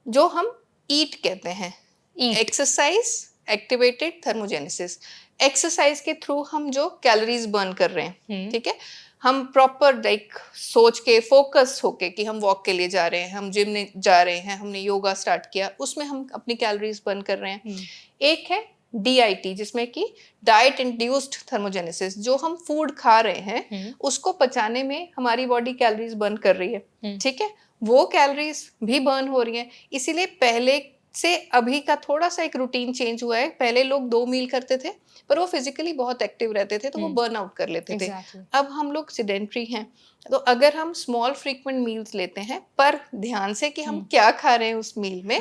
जो हम ईट कहते हैं, एक्सरसाइज एक्टिवेटेड थर्मोजेनेसिस। एक्सरसाइज के थ्रू हम जो कैलोरीज बर्न कर रहे हैं, ठीक है, हम प्रॉपर लाइक सोच के फोकस होके कि हम वॉक के लिए जा रहे हैं, हम जिम में जा रहे हैं, हमने योगा स्टार्ट किया, उसमें हम अपनी कैलोरीज बर्न कर रहे हैं। एक है DIT, जिसमें कि डाइट इंड्यूस्ड थर्मोजेनेसिस, जो हम फूड खा रहे हैं उसको पचाने में हमारी बॉडी कैलोरीज बर्न कर रही है। ठीक है, वो कैलोरीज भी बर्न हो रही हैं। इसीलिए पहले से अभी का थोड़ा सा एक रूटीन चेंज हुआ है। पहले लोग 2 मील करते थे पर वो फिजिकली बहुत एक्टिव रहते थे तो वो बर्न आउट कर लेते थे। अब हम लोग सिडेंट्री हैं, तो अगर हम स्मॉल फ्रीक्वेंट मील्स लेते हैं पर ध्यान से कि हम क्या खा रहे हैं उस मील में,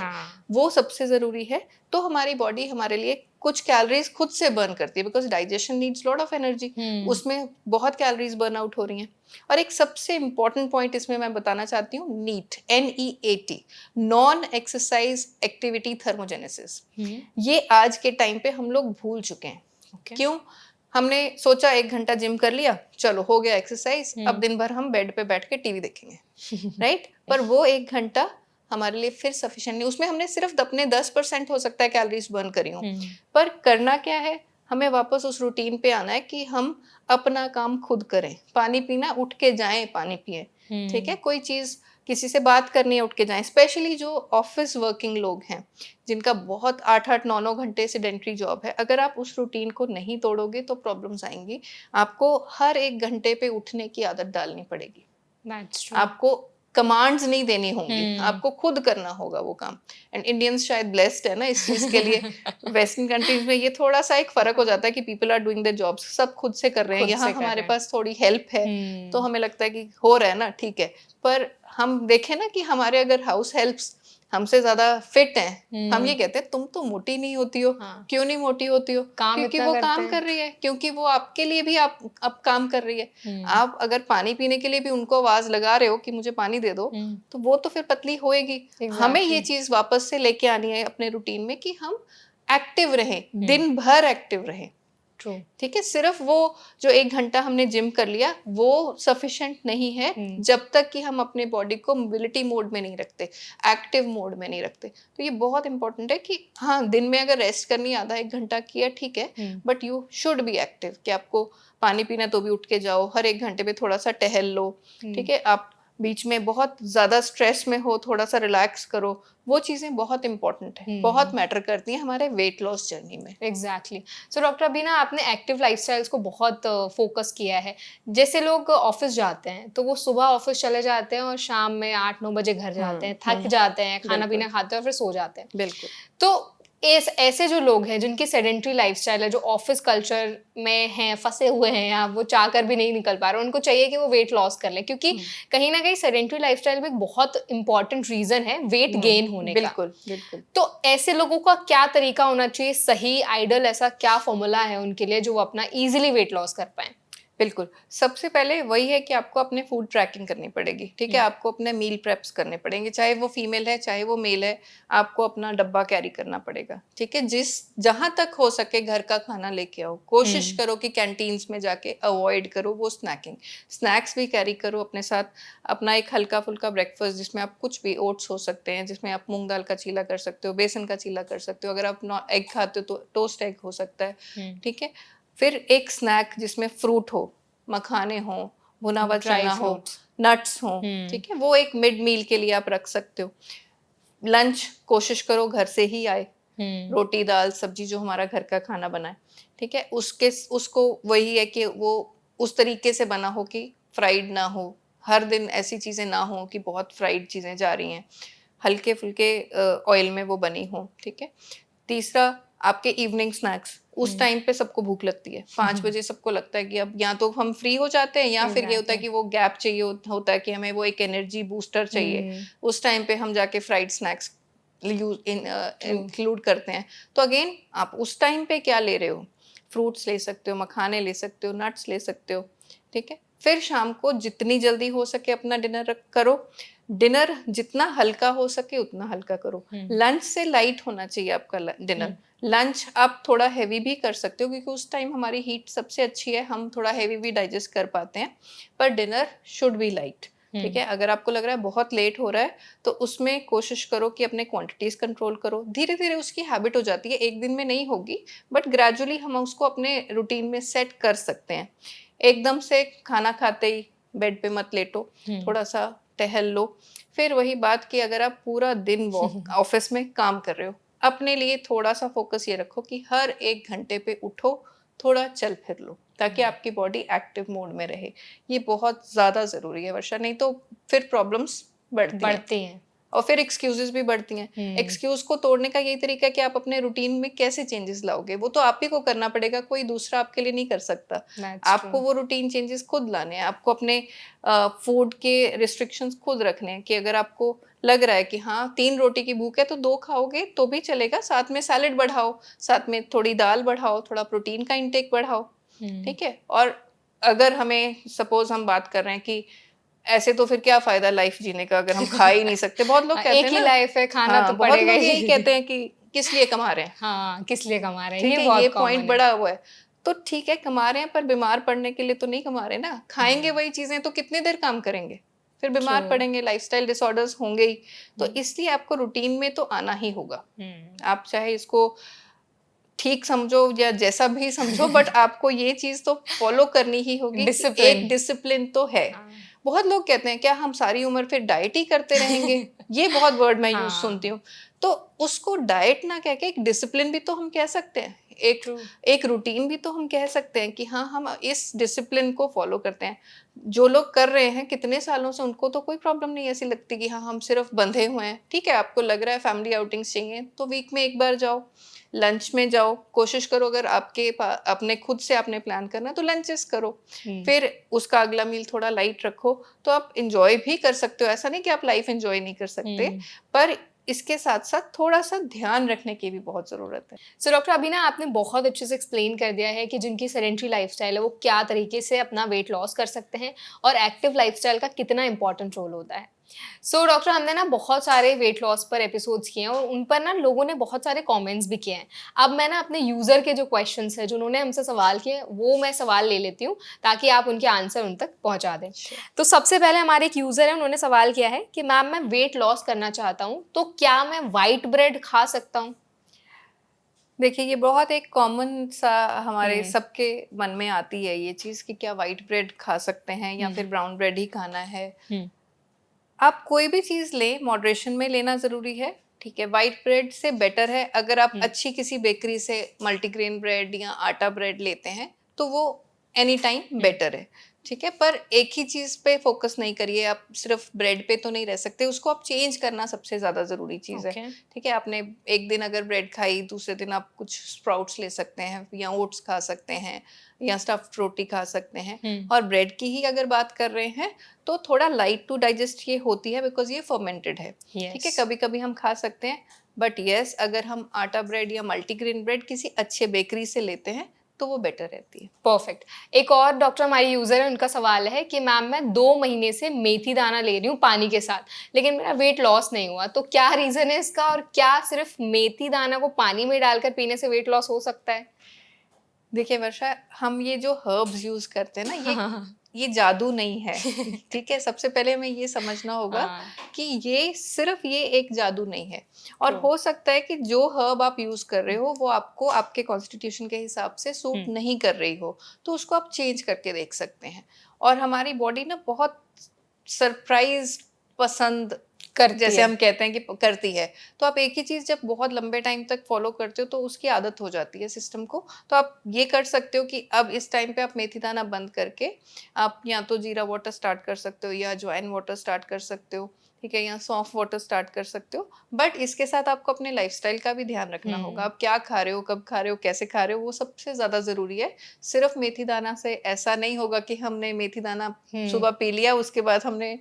वो सबसे जरूरी है, तो हमारी बॉडी हमारे लिए कुछ कैलोरीज खुद से बर्न करती है, because digestion needs lot of energy, उसमें बहुत कैलोरीज बर्न आउट हो रही हैं। और एक सबसे इंपॉर्टेंट पॉइंट इसमें मैं बताना चाहती हूँ, NEAT, non exercise activity thermogenesis. ये आज के टाइम पे हम लोग भूल चुके हैं। क्यों? हमने सोचा 1 घंटा जिम कर लिया, चलो हो गया एक्सरसाइज, अब दिन भर हम बेड पे बैठ के टीवी देखेंगे, राइट? पर वो 1 घंटा हमारे लिए फिर सफिशिएंट नहीं। उसमें हमने सिर्फ अपने 10% हो सकता है कैलोरीज बर्न करी हूँ, पर करना क्या है, हमें वापस उस रूटीन पे आना है कि हम अपना काम खुद करें। पानी पीना, उठ के जाएं पानी पिए। ठीक है, कोई चीज किसी से बात करनी है, उठ के जाएं। स्पेशली जो ऑफिस वर्किंग लोग हैं, जिनका बहुत 8-8, 9-9 घंटे सेडेंटरी जॉब है, अगर आप उस रूटीन को नहीं तोड़ोगे तो प्रॉब्लम्स आएंगी। आपको हर 1 घंटे पे उठने की आदत डालनी पड़ेगी। आपको कमांड्स नहीं देनी होंगी, आपको खुद करना होगा वो काम। एंड इंडियंस शायद ब्लेस्ड है ना इस चीज के लिए। वेस्टर्न कंट्रीज में ये थोड़ा सा एक फर्क हो जाता है कि people are doing their jobs, सब खुद से कर रहे हैं। यहाँ हमारे पास थोड़ी हेल्प है तो हमें लगता है कि हो रहा है ना, ठीक है। पर हम देखें ना कि हमारे अगर हाउस हेल्प्स हमसे ज्यादा फिट हैं, हम ये कहते हैं तुम तो मोटी नहीं होती हो। क्यों नहीं मोटी होती हो? क्योंकि वो काम कर रही है, क्योंकि वो आपके लिए भी आप काम कर रही है। आप अगर पानी पीने के लिए भी उनको आवाज लगा रहे हो कि मुझे पानी दे दो, तो वो तो फिर पतली होएगी। हमें ये चीज वापस से लेके आनी है अपने रूटीन में कि हम एक्टिव रहें, दिन भर एक्टिव रहें। ठीक है, सिर्फ वो जो 1 घंटा हमने जिम कर लिया वो सफिशिएंट नहीं है जब तक कि हम अपने बॉडी को मोबिलिटी मोड में नहीं रखते, एक्टिव मोड में नहीं रखते। तो ये बहुत इंपॉर्टेंट है कि हाँ, दिन में अगर रेस्ट करनी आधा 1 घंटा किया ठीक है, but you should be active. कि आपको पानी पीना तो भी उठ के जाओ, हर 1 घंटे पे थोड़ा सा टहल लो। ठीक है, आप बीच में बहुत ज्यादा स्ट्रेस में हो, थोड़ा सा रिलैक्स करो। वो चीजें बहुत इंपॉर्टेंट है, बहुत मैटर करती हैं हमारे वेट लॉस जर्नी में। एग्जैक्टली। सो डॉक्टर, अभी ना आपने एक्टिव लाइफस्टाइल्स को बहुत फोकस किया है। जैसे लोग ऑफिस जाते हैं तो वो सुबह ऑफिस चले जाते हैं और शाम में 8-9 बजे घर जाते हैं, थक जाते हैं, खाना पीना खाते हैं और फिर सो जाते हैं। बिल्कुल। तो ऐसे जो लोग हैं जिनकी सेडेंटरी लाइफस्टाइल है, जो ऑफिस कल्चर में हैं, फंसे हुए हैं, या वो चाहकर भी नहीं निकल पा रहे, उनको चाहिए कि वो वेट लॉस कर लें, क्योंकि कहीं ना कहीं सेडेंटरी लाइफस्टाइल में एक बहुत इंपॉर्टेंट रीजन है वेट गेन होने का। बिल्कुल बिल्कुल। तो ऐसे लोगों का क्या तरीका होना चाहिए, सही आइडल ऐसा क्या फॉर्मूला है उनके लिए जो वो अपना इजीली वेट लॉस कर पाए? बिल्कुल, सबसे पहले वही है कि आपको अपने फूड ट्रैकिंग करनी पड़ेगी। ठीक है, आपको अपने मील प्रेप्स करने पड़ेंगे, चाहे वो फीमेल है चाहे वो मेल है, आपको अपना डब्बा कैरी करना पड़ेगा। ठीक है, जहां तक हो सके घर का खाना लेके आओ। कोशिश करो कि कैंटीन्स में जाके अवॉइड करो वो स्नैकिंग। स्नैक्स भी कैरी करो अपने साथ, अपना एक हल्का फुल्का ब्रेकफास्ट जिसमें आप कुछ भी, ओट्स हो सकते हैं, जिसमें आप मूंग दाल का चीला कर सकते हो, बेसन का चीला कर सकते हो, अगर आप एग खाते हो तो टोस्ट एग हो सकता है। ठीक है, फिर एक स्नैक जिसमें फ्रूट हो, मखाने हो, भुना हुआ Dry चना हो, fruits. नट्स हो, ठीक है, वो एक मिड मील के लिए आप रख सकते हो। लंच कोशिश करो घर से ही आए, रोटी दाल सब्जी जो हमारा घर का खाना बना है, ठीक है, उसको वही है कि वो उस तरीके से बना हो कि फ्राइड ना हो, हर दिन ऐसी चीज़ें ना हो कि बहुत फ्राइड चीज़ें जा रही हैं, हल्के फुल्के ऑयल में वो बनी हो, ठीक है। तीसरा, आपके इवनिंग स्नैक्स, उस टाइम पे सबको भूख लगती है, 5 बजे सबको लगता है कि अब या तो हम फ्री हो जाते हैं या फिर ये होता है कि वो गैप चाहिए होता है कि हमें वो एक एनर्जी बूस्टर चाहिए, उस टाइम पे हम जाके फ्राइड स्नैक्स इंक्लूड करते हैं। तो अगेन आप उस टाइम पे क्या ले रहे हो, फ्रूट्स ले सकते हो, मखाने ले सकते हो, नट्स ले सकते हो, ठीक है। फिर शाम को जितनी जल्दी हो सके अपना डिनर करो, डिनर जितना हल्का हो सके उतना हल्का करो, लंच से लाइट होना चाहिए आपका डिनर। लंच आप थोड़ा हैवी भी कर सकते हो क्योंकि उस टाइम हमारी हीट सबसे अच्छी है, हम थोड़ा हैवी भी डाइजेस्ट कर पाते हैं, पर डिनर शुड बी लाइट, ठीक है। अगर आपको लग रहा है बहुत लेट हो रहा है तो उसमें कोशिश करो कि अपने क्वांटिटीज कंट्रोल करो, धीरे धीरे उसकी हैबिट हो जाती है, एक दिन में नहीं होगी बट ग्रेजुअली हम उसको अपने रूटीन में सेट कर सकते हैं। एकदम से खाना खाते ही बेड पे मत लेटो, थोड़ा सा टहल लो। फिर वही बात कि अगर आप पूरा दिन वॉक ऑफिस में काम कर रहे हो, अपने लिए थोड़ा सा फोकस ये रखो कि हर 1 घंटे पे उठो, थोड़ा चल फिर लो ताकि आपकी बॉडी एक्टिव मोड में रहे। ये बहुत ज़्यादा ज़रूरी है वर्षा, नहीं तो फिर प्रॉब्लम्स बढ़ती हैं और फिर एक्सक्यूजेस भी बढ़ती हैं। एक्सक्यूज को तोड़ने का यही तरीका है कि आप अपने रूटीन में कैसे चेंजेस लाओगे, वो तो आप ही को करना पड़ेगा, कोई दूसरा आपके लिए नहीं कर सकता। आपको वो रूटीन चेंजेस खुद लाने हैं, आपको अपने फूड के रिस्ट्रिक्शंस खुद रखने हैं कि अगर आपको लग रहा है कि हाँ 3 रोटी की भूख है तो 2 खाओगे तो भी चलेगा, साथ में सैलेड बढ़ाओ, साथ में थोड़ी दाल बढ़ाओ, थोड़ा प्रोटीन का इंटेक बढ़ाओ, ठीक है। और अगर हमें सपोज हम बात कर रहे हैं कि ऐसे तो फिर क्या फायदा लाइफ जीने का अगर हम खा ही नहीं सकते, बहुत लोग कहते हैं ना, एक ही लाइफ है, खाना तो बहुत पड़ेगा लोग ही। यही कहते हैं कि किस लिए कमा रहे हैं, हाँ, किस लिए कमा रहे हैं, ठीक ये है, ये बहुत पॉइंट कॉमन बड़ा हुआ है। तो ठीक है कमा रहे हैं पर बीमार पड़ने के लिए तो नहीं कमा रहे ना, खाएंगे वही चीजें तो कितनी देर काम करेंगे, फिर बीमार पड़ेंगे, लाइफस्टाइल डिसऑर्डर्स होंगे ही। तो इसलिए आपको रूटीन में तो आना ही होगा, आप चाहे इसको ठीक समझो या जैसा भी समझो बट आपको ये चीज तो फॉलो करनी ही होगी कि एक डिसिप्लिन तो है। बहुत लोग कहते हैं क्या हम सारी उम्र फिर डाइट ही करते रहेंगे, ये बहुत वर्ड मैं यूज सुनती हूँ। तो उसको डाइट ना कह के एक डिसिप्लिन भी तो हम कह सकते हैं, एक रूटीन भी तो हम कह सकते हैं कि हाँ हम इस डिसिप्लिन को फॉलो करते हैं। जो लोग कर रहे हैं कितने सालों से, उनको तो कोई प्रॉब्लम नहीं ऐसी लगती कि हाँ हम सिर्फ बंधे हुए हैं। ठीक है, आपको लग रहा है फैमिली आउटिंग्स चाहिए तो वीक में एक बार जाओ, लंच में जाओ, कोशिश करो अगर आपके अपने खुद से आपने प्लान करना तो लंचेस करो, फिर उसका अगला मील थोड़ा लाइट रखो तो आप इंजॉय भी कर सकते हो। ऐसा नहीं कि आप लाइफ इंजॉय नहीं कर सकते, पर इसके साथ साथ थोड़ा सा ध्यान रखने की भी बहुत ज़रूरत है। सो डॉक्टर अभी ना आपने बहुत अच्छे से एक्सप्लेन कर दिया है कि जिनकी सेडेंट्री लाइफस्टाइल है वो क्या तरीके से अपना वेट लॉस कर सकते हैं और एक्टिव लाइफस्टाइल का कितना इंपॉर्टेंट रोल होता है। सो डॉक्टर हमने ना बहुत सारे वेट लॉस पर एपिसोड्स किए हैं और उन पर ना लोगों ने बहुत सारे कमेंट्स भी किए हैं। अब मैं ना अपने यूज़र के जो क्वेश्चंस हैं जो उन्होंने हमसे सवाल किए वो मैं सवाल ले लेती हूँ ताकि आप उनके आंसर उन तक पहुँचा दें। तो सबसे पहले हमारे एक यूज़र है, उन्होंने सवाल किया है कि मैम मैं वेट लॉस करना चाहता हूँ तो क्या मैं वाइट ब्रेड खा सकता हूँ? देखिए ये बहुत एक कॉमन सा हमारे सबके मन में आती है ये चीज़ कि क्या वाइट ब्रेड खा सकते हैं या फिर ब्राउन ब्रेड ही खाना है। आप कोई भी चीज़ लें मॉडरेशन में लेना ज़रूरी है, ठीक है। वाइट ब्रेड से बेटर है अगर आप अच्छी किसी बेकरी से मल्टीग्रेन ब्रेड या आटा ब्रेड लेते हैं तो वो एनी टाइम बेटर है, ठीक है। पर एक ही चीज़ पे फोकस नहीं करिए, आप सिर्फ ब्रेड पे तो नहीं रह सकते, उसको आप चेंज करना सबसे ज़्यादा ज़रूरी चीज़ है, ठीक है। आपने एक दिन अगर ब्रेड खाई, दूसरे दिन आप कुछ स्प्राउट्स ले सकते हैं या ओट्स खा सकते हैं या स्टफ्ड रोटी खा सकते हैं। और ब्रेड की ही अगर बात कर रहे हैं तो थोड़ा लाइट टू डाइजेस्ट ये होती है बिकॉज ये फर्मेंटेड है, ठीक है। कभी कभी हम खा सकते हैं बट यस अगर हम आटा ब्रेड या मल्टीग्रेन ब्रेड किसी अच्छे बेकरी से लेते हैं तो वो बेटर रहती है। परफेक्ट। एक और डॉक्टर हमारी यूजर है, उनका सवाल है कि मैम मैं 2 महीने से मेथी दाना ले रही हूँ पानी के साथ लेकिन मेरा वेट लॉस नहीं हुआ, तो क्या रीजन है इसका और क्या सिर्फ मेथी दाना को पानी में डालकर पीने से वेट लॉस हो सकता है? देखिए वर्षा, हम ये जो हर्ब्स यूज करते हैं ना ये जादू नहीं है। ठीक है, सबसे पहले हमें ये समझना होगा हाँ, कि ये सिर्फ ये एक जादू नहीं है। और ट्रू। हो सकता है कि जो हर्ब आप यूज कर रहे हो वो आपको आपके कॉन्स्टिट्यूशन के हिसाब से सूट नहीं कर रही हो, तो उसको आप चेंज करके देख सकते हैं। और हमारी बॉडी ना बहुत सरप्राइज पसंद करती जैसे है। हम कहते हैं कि करती है। तो आप एक ही चीज जब बहुत लंबे टाइम तक फॉलो करते हो तो उसकी आदत हो जाती है सिस्टम को। तो आप ये कर सकते हो कि अब इस टाइम पे आप मेथी दाना बंद करके आप या तो जीरा वाटर स्टार्ट कर सकते हो या अजवाइन वाटर स्टार्ट कर सकते हो, ठीक है, या सौंफ वाटर स्टार्ट कर सकते हो। बट इसके साथ आपको अपने लाइफस्टाइल का भी ध्यान रखना होगा। आप क्या खा रहे हो, कब खा रहे हो, कैसे खा रहे हो, वो सबसे ज्यादा जरूरी है। सिर्फ मेथी दाना से ऐसा नहीं होगा कि हमने मेथी दाना सुबह पी लिया उसके बाद हमने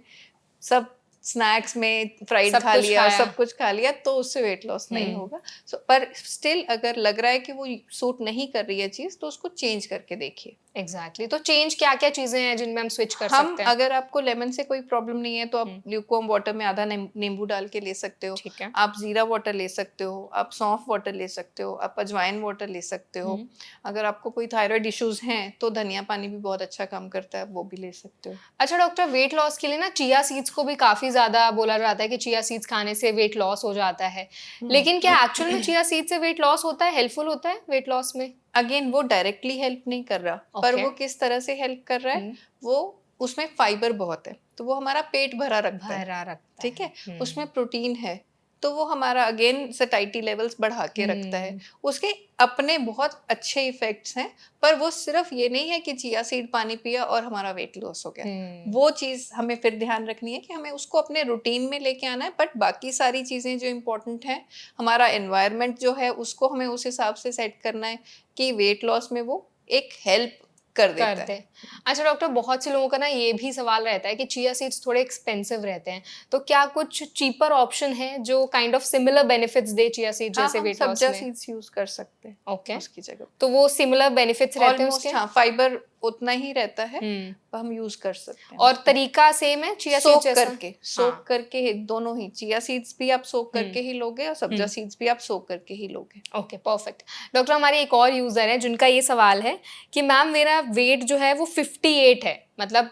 सब स्नैक्स में फ्राइड सब खा कुछ लिया, खाया। सब कुछ खा लिया, तो उससे वेट लॉस नहीं होगा। पर स्टिल अगर लग रहा है कि वो सूट नहीं कर रही है चीज, तो उसको चेंज करके देखिए। एग्जैक्टली, तो चेंज क्या क्या चीजें हैं जिनमें हम स्विच कर हम सकते हैं? अगर आपको लेमन से कोई प्रॉब्लम नहीं है तो आप ल्यूकवार्म वाटर में आधा नींबू डाल के ले सकते हो। ठीक है। आप जीरा वाटर ले सकते हो, आप सौंफ वाटर ले सकते हो, आप अजवाइन वाटर ले सकते हो। अगर आपको कोई थायराइड इश्यूज हैं तो धनिया पानी भी बहुत अच्छा काम करता है, वो भी ले सकते हो। अच्छा डॉक्टर, वेट लॉस के लिए ना चिया सीड्स को भी काफी ज्यादा बोला जाता है कि चिया सीड्स खाने से वेट लॉस हो जाता है, लेकिन क्या एक्चुअल में चिया सीड से वेट लॉस होता है, हेल्पफुल होता है वेट लॉस में? अगेन वो डायरेक्टली हेल्प नहीं कर रहा, पर ओके। वो किस तरह से हेल्प कर रहा है, वो उसमें फाइबर बहुत है तो वो हमारा पेट भरा रखता है। भरा रखता ठीक है, है। उसमें प्रोटीन है तो वो हमारा अगेन सटाइटी लेवल्स बढ़ा के रखता है। उसके अपने बहुत अच्छे इफेक्ट्स हैं, पर वो सिर्फ ये नहीं है कि चिया सीड पानी पिया और हमारा वेट लॉस हो गया। वो चीज़ हमें फिर ध्यान रखनी है कि हमें उसको अपने रूटीन में लेके आना है। बट बाकी सारी चीज़ें जो इम्पोर्टेंट हैं, हमारा एनवायरनमेंट जो है उसको हमें उस हिसाब से सेट करना है कि वेट लॉस में वो एक हेल्प कर देता करते है। हैं। अच्छा डॉक्टर, बहुत से लोगों का ना ये भी सवाल रहता है कि चिया सीड्स थोड़े एक्सपेंसिव रहते हैं, तो क्या कुछ चीपर ऑप्शन है जो kind of similar benefits they chia seed हाँ, जैसे हम वेट लॉस सब्जा में? सीड्स यूज कर सकते हैं ओके, उसकी जगह। तो वो सिमिलर बेनिफिट्स रहते हैं ऑलमोस्ट उसके? हाँ, फाइबर उतना ही रहता है, हम्म। हम यूज कर सकते हैं और उसको। तरीका सेम है चिया सीड जैसा? सोक हाँ। करके ही दोनों ही, चिया सीड्स भी आप सोक करके ही लोगे और सब्जा सीड्स भी आप सोक करके ही लोगे। Okay, perfect. डॉक्टर, हमारी एक और यूजर है जिनका ये सवाल है कि मैम मेरा वेट जो है वो 58 है, मतलब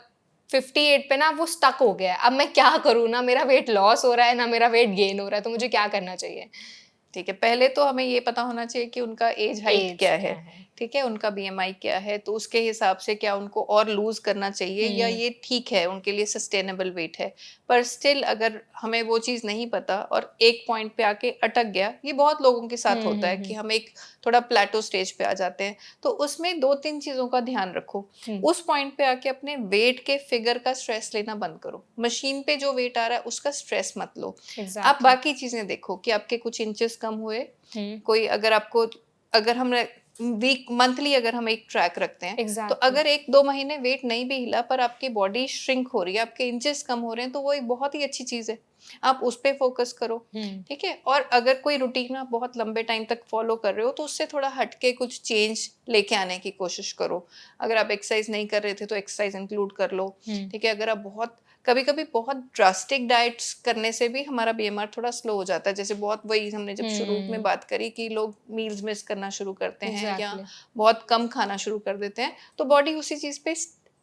58 पे ना वो स्टक हो गया है, अब मैं क्या करूँ? ना मेरा वेट लॉस हो रहा है ना मेरा वेट गेन हो रहा है, तो मुझे क्या करना चाहिए? ठीक है, पहले तो हमें ये पता होना चाहिए कि उनका एज हाइट एज क्या क्या है। है? ठीक है, उनका बीएमआई क्या है, तो उसके हिसाब से क्या उनको और लूज करना चाहिए या ये ठीक है, उनके लिए सस्टेनेबल वेट है। पर स्टिल अगर हमें वो चीज़ नहीं पता और एक पॉइंट पे आके अटक गया, ये बहुत लोगों के साथ होता है कि हम एक थोड़ा प्लेटो स्टेज पे आ जाते हैं। तो उसमें 2-3 चीज़ों का ध्यान रखो। उस पॉइंट पे आके अपने वेट के फिगर का स्ट्रेस लेना बंद करो। मशीन पे जो वेट आ रहा है उसका स्ट्रेस मत लो। आप एग्जैक्टली। बाकी चीज़ें देखो कि आपके कुछ इंचेस कम हुए, कोई अगर आपको, अगर हम वीक मंथली अगर हम एक ट्रैक रखते हैं, तो एग्जैक्टली। अगर 1-2 महीने वेट नहीं भी हिला पर आपकी बॉडी श्रिंक हो रही है, आपके इंचेस कम हो रहे हैं, तो वो एक बहुत ही अच्छी चीज़ है। आप उस पे फोकस करो। ठीक है, और अगर कोई रूटीन आप बहुत लंबे टाइम तक फॉलो कर रहे हो तो उससे थोड़ा हटके कुछ चेंज लेके आने की कोशिश करो। अगर आप एक्सरसाइज नहीं कर रहे थे तो एक्सरसाइज इंक्लूड कर लो। ठीक है, अगर आप बहुत कभी-कभी बहुत ड्रास्टिक डाइट्स करने से भी हमारा बीएमआर थोड़ा स्लो हो जाता है। जैसे बहुत, वही हमने जब शुरू में बात करी कि लोग मील्स मिस करना शुरू करते हैं या एग्जैक्टली। बहुत कम खाना शुरू कर देते हैं, तो बॉडी उसी चीज़ पे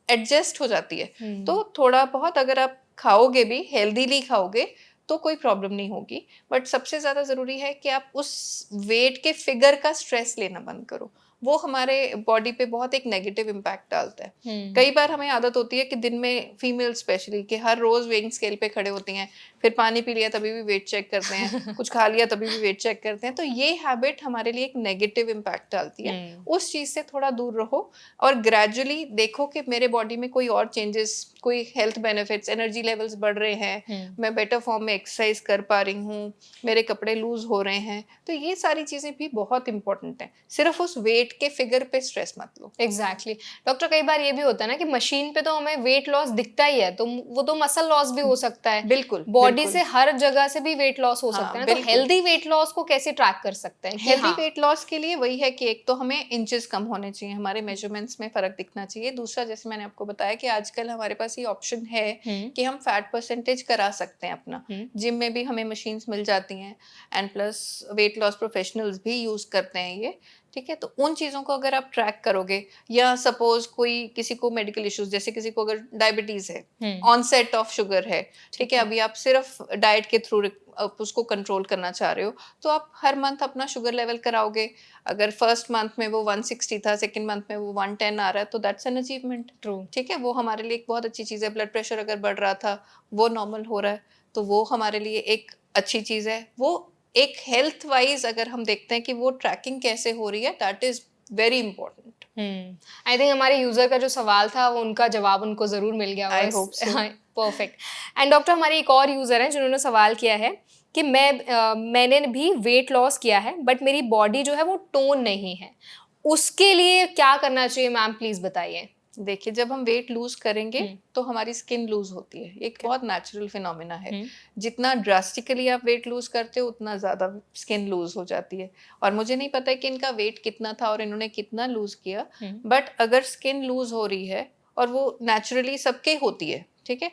एडजस्ट हो जाती है। तो थोड़ा बहुत अगर आप खाओगे भी, हेल्दीली खाओगे, तो कोई प्रॉब्लम नहीं होगी। बट सबसे ज़्यादा ज़रूरी है कि आप उस वेट के फिगर का स्ट्रेस लेना बंद करो। वो हमारे बॉडी पे बहुत एक नेगेटिव इम्पैक्ट डालता है। कई बार हमें आदत होती है कि दिन में, फीमेल स्पेशली, कि हर रोज वेइंग स्केल पे खड़े होती हैं, फिर पानी पी लिया तभी भी वेट चेक करते हैं, कुछ खा लिया तभी भी वेट चेक करते हैं। तो ये हैबिट हमारे लिए एक नेगेटिव इम्पैक्ट डालती है। उस चीज से थोड़ा दूर रहो और ग्रेजुअली देखो कि मेरे बॉडी में कोई और चेंजेस, कोई हेल्थ बेनिफिट्स, एनर्जी लेवल्स बढ़ रहे हैं, मैं बेटर फॉर्म में एक्सरसाइज कर पा रही हूँ, मेरे कपड़े लूज हो रहे हैं। तो ये सारी चीजें भी बहुत इंपॉर्टेंट है। सिर्फ उस वेट के फिगर पे स्ट्रेस मत लो। एग्जैक्टली। डॉक्टर, कई बार ये भी होता है ना कि मशीन पे तो हमें वेट लॉस दिखता ही है, तो वो तो मसल लॉस भी हो सकता है। बिल्कुल, बॉडी बिल्कुल। से हर जगह से भी वेट लॉस हो सकता हाँ, है ना, तो बिल्कुल। हेल्दी वेट लॉस को कैसे ट्रैक कर सकते हैं कि हेल्दी हाँ? वेट लॉस के लिए वही है कि एक तो हमें इंचेस कम होने चाहिए, हमारे मेजरमेंट्स में फर्क दिखना चाहिए। दूसरा, जैसे मैंने आपको बताया कि आजकल हमारे पास ये ऑप्शन है कि हम फैट परसेंटेज करा सकते हैं अपना। जिम में भी हमें मशीन्स मिल जाती हैं and plus weight loss professionals भी यूज करते हैं ये। ठीक है, तो उन चीज़ों को अगर आप ट्रैक करोगे, या सपोज कोई किसी को मेडिकल इश्यूज, जैसे किसी को अगर डायबिटीज है, ऑनसेट ऑफ शुगर है, ठीक है, अभी आप सिर्फ डाइट के थ्रू उसको कंट्रोल करना चाह रहे हो, तो आप हर मंथ अपना शुगर लेवल कराओगे। अगर फर्स्ट मंथ में वो 160 था, सेकेंड मंथ में वो 110 आ रहा है, तो दैट्स एन अचीवमेंट। ट्रू। ठीक है, वो हमारे लिए एक बहुत अच्छी चीज़ है। ब्लड प्रेशर अगर बढ़ रहा था, वो नॉर्मल हो रहा है, तो वो हमारे लिए एक अच्छी चीज़ है। वो एक हेल्थ वाइज अगर हम देखते हैं कि वो ट्रैकिंग कैसे हो रही है, that is very important. I think हमारे यूजर का जो सवाल था वो उनका जवाब उनको जरूर मिल गया आई होगा। Hope so. Perfect. And doctor, हमारे एक और यूजर हैं जिन्होंने सवाल किया है कि मैंने भी वेट लॉस किया है बट मेरी बॉडी जो है वो टोन नहीं है, उसके लिए क्या करना चाहिए मैम, प्लीज बताइए। देखिए, जब हम वेट लूज करेंगे तो हमारी स्किन लूज होती है, एक बहुत नेचुरल फिनोमिना है। जितना ड्रास्टिकली आप वेट लूज करते हो उतना ज्यादा स्किन लूज हो जाती है। और मुझे नहीं पता है कि इनका वेट कितना था और इन्होंने कितना लूज किया, बट अगर स्किन लूज हो रही है, और वो नेचुरली सबके होती है, ठीक है,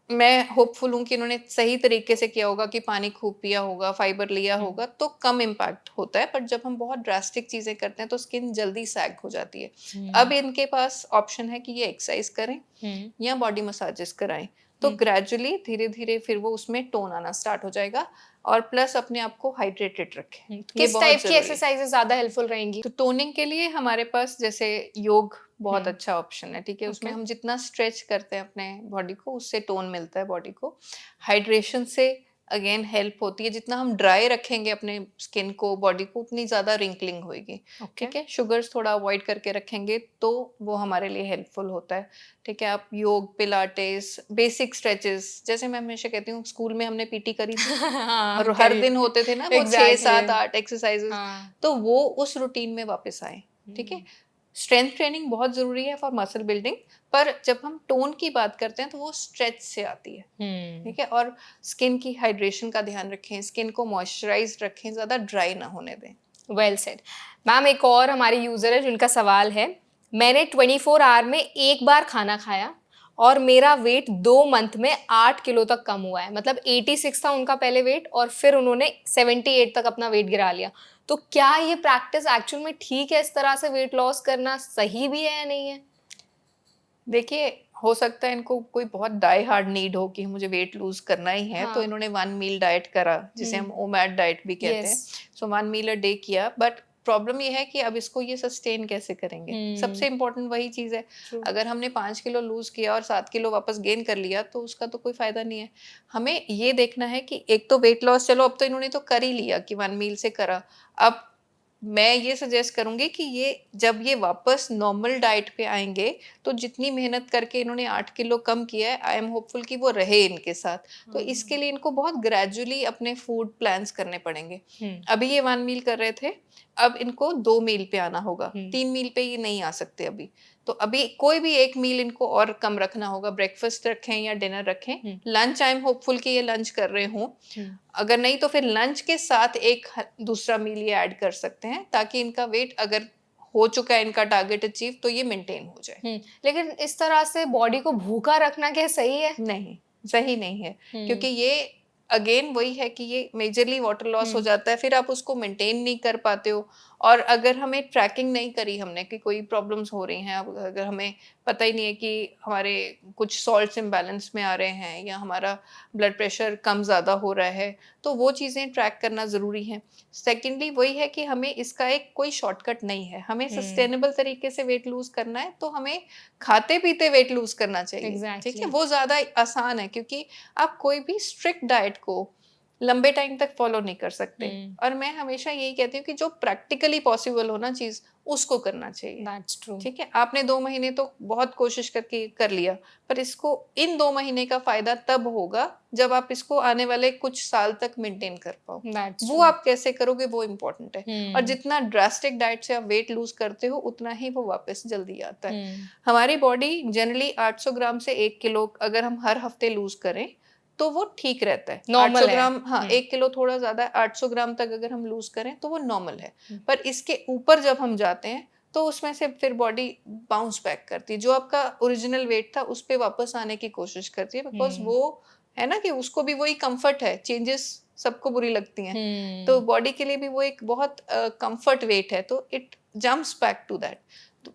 मैं होपफुल हूँ कि इन्होंने सही तरीके से किया होगा, कि पानी खूब पिया होगा, फाइबर लिया होगा, तो कम इम्पैक्ट होता है। बट जब हम बहुत ड्रास्टिक चीजें करते हैं तो स्किन जल्दी सैग हो जाती है। अब इनके पास ऑप्शन है कि ये एक्सरसाइज करें या बॉडी मसाजेस कराएं, तो ग्रेजुअली धीरे धीरे फिर वो उसमें टोन आना स्टार्ट हो जाएगा। और प्लस अपने आप को हाइड्रेटेड रखें। ये किस बहुत टाइप की जरूरी है। एक्सरसाइजेस ज्यादा हेल्पफुल रहेंगी? तो टोनिंग के लिए हमारे पास जैसे योग बहुत अच्छा ऑप्शन है, ठीक है, उसमें Okay. हम जितना स्ट्रेच करते हैं अपने बॉडी को, उससे टोन मिलता है बॉडी को। हाइड्रेशन से अगेन हेल्प होती है, जितना हम ड्राई रखेंगे अपने स्किन को, बॉडी को, उतनी ज़्यादा रिंकलिंग होगी। ठीक है, शुगर्स थोड़ा अवॉइड करके रखेंगे तो वो हमारे लिए हेल्पफुल होता है। ठीक है, आप योग, पिलाटेस, बेसिक स्ट्रेचेस, जैसे मैं हमेशा कहती हूँ, स्कूल में हमने पीटी करी थी और हर दिन होते थे ना वो 6, 7, 8 एक्सरसाइजेस, तो वो उस रूटीन में वापस आए। ठीक है, स्ट्रेंथ ट्रेनिंग बहुत जरूरी है फॉर मसल बिल्डिंग, पर जब हम टोन की बात करते हैं तो वो स्ट्रेच से आती है। ठीक है, और स्किन की हाइड्रेशन का ध्यान रखें, स्किन को मॉइस्चराइज रखें, ज्यादा ड्राई ना होने दें। Well said. मैम, एक और हमारे यूजर है जिनका सवाल है, मैंने 24 आवर में एक बार खाना खाया और मेरा वेट 2 मंथ में 8 किलो तक कम हुआ है। मतलब 86 था उनका पहले वेट और फिर उन्होंने 78 तक अपना वेट गिरा लिया। तो क्या ये प्रैक्टिस एक्चुअल में ठीक है? इस तरह से वेट लॉस करना सही भी है या नहीं है? देखिए, हो सकता है इनको कोई बहुत डाई हार्ड नीड हो कि मुझे वेट लूज करना ही है, तो इन्होंने 1 मील डाइट करा, जिसे हम ओमैड डाइट भी कहते हैं। सो 1 मील अ डे किया, बट प्रॉब्लम ये है कि अब इसको ये सस्टेन कैसे करेंगे। सबसे इम्पोर्टेंट वही चीज है। अगर हमने 5 किलो लूज किया और 7 किलो वापस गेन कर लिया तो उसका तो कोई फायदा नहीं है। हमें ये देखना है कि एक तो वेट लॉस, चलो अब तो इन्होंने तो कर ही लिया कि 1 मील से करा, अब मैं ये सजेस्ट करूंगी कि ये जब ये वापस नॉर्मल डाइट पे आएंगे, तो जितनी मेहनत करके इन्होंने 8 किलो कम किया है, आई एम होपफुल कि वो रहे इनके साथ। तो इसके लिए इनको बहुत ग्रेजुअली अपने फूड प्लान्स करने पड़ेंगे। अभी ये 1 मील कर रहे थे, अब इनको 2 मील पे आना होगा, 3 मील पे ये नहीं आ सकते अभी। तो अभी कोई भी एक मील इनको और कम रखना होगा। ब्रेकफास्ट रखें या डिनर रखें, लंच आई एम होपफुल कि ये लंच कर रहे हों, अगर नहीं तो फिर लंच के साथ एक दूसरा मील ये ऐड कर सकते हैं, ताकि इनका वेट अगर हो चुका है, इनका टारगेट अचीव, तो ये मेंटेन हो जाए। लेकिन इस तरह से बॉडी को भूखा रखना क्या सही है? नहीं, सही नहीं है, क्योंकि ये अगेन वही है कि ये मेजरली वाटर लॉस हो जाता है, फिर आप उसको मेंटेन नहीं कर पाते हो। और अगर हमें ट्रैकिंग नहीं करी हमने कि कोई प्रॉब्लम्स हो रही हैं, अब अगर हमें पता ही नहीं है कि हमारे कुछ सॉल्ट्स इम्बैलेंस में आ रहे हैं या हमारा ब्लड प्रेशर कम ज़्यादा हो रहा है, तो वो चीज़ें ट्रैक करना ज़रूरी है। सेकेंडली वही है कि हमें इसका एक कोई शॉर्टकट नहीं है, हमें सस्टेनेबल तरीके से वेट लूज करना है, तो हमें खाते पीते वेट लूज करना चाहिए। ठीक है, वो ज़्यादा आसान है, क्योंकि आप कोई भी स्ट्रिक्ट डाइट को लंबे टाइम तक फॉलो नहीं कर सकते। और मैं हमेशा यही कहती हूँ कि जो प्रैक्टिकली पॉसिबल हो ना चीज, उसको करना चाहिए। That's true. ठीक है, आपने 2 महीने तो बहुत कोशिश करके कर लिया, पर इसको इन 2 महीने का फायदा तब होगा जब आप इसको आने वाले कुछ साल तक मेंटेन कर पाओ। वो आप कैसे करोगे, वो इम्पोर्टेंट है। और जितना ड्रास्टिक डाइट से आप वेट लूज करते हो, उतना ही वो वापस जल्दी आता है। हमारी बॉडी जनरली 800 ग्राम से 1 किलो अगर हम हर हफ्ते लूज करें तो वो ठीक रहता है। 800 ग्राम, हाँ, 1 किलो थोड़ा ज्यादा, 800 ग्राम तक अगर हम लूज करें तो वो नॉर्मल है। पर इसके ऊपर जब हम जाते हैं तो उसमें से फिर बॉडी बाउंस बैक करती है, जो आपका ओरिजिनल वेट था उस पे वापस आने की कोशिश करती है, बिकॉज वो है ना, कि उसको भी वही कंफर्ट है, चेंजेस सबको बुरी लगती हैं, तो बॉडी के लिए भी वो एक बहुत कंफर्ट वेट है, तो it jumps back to that.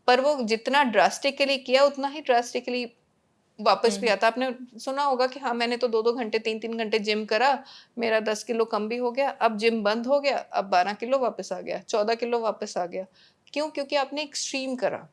पर वो जितना ड्रास्टिकली किया उतना ही ड्रास्टिकली वापस भी आता। आपने सुना होगा कि हाँ मैंने तो 2-2 घंटे 3-3 घंटे जिम करा, मेरा 10 किलो कम भी हो गया, अब जिम बंद हो गया, अब 12 किलो वापस आ गया, 14 किलो वापस आ गया। क्यों? क्योंकि आपने एक्सट्रीम करा।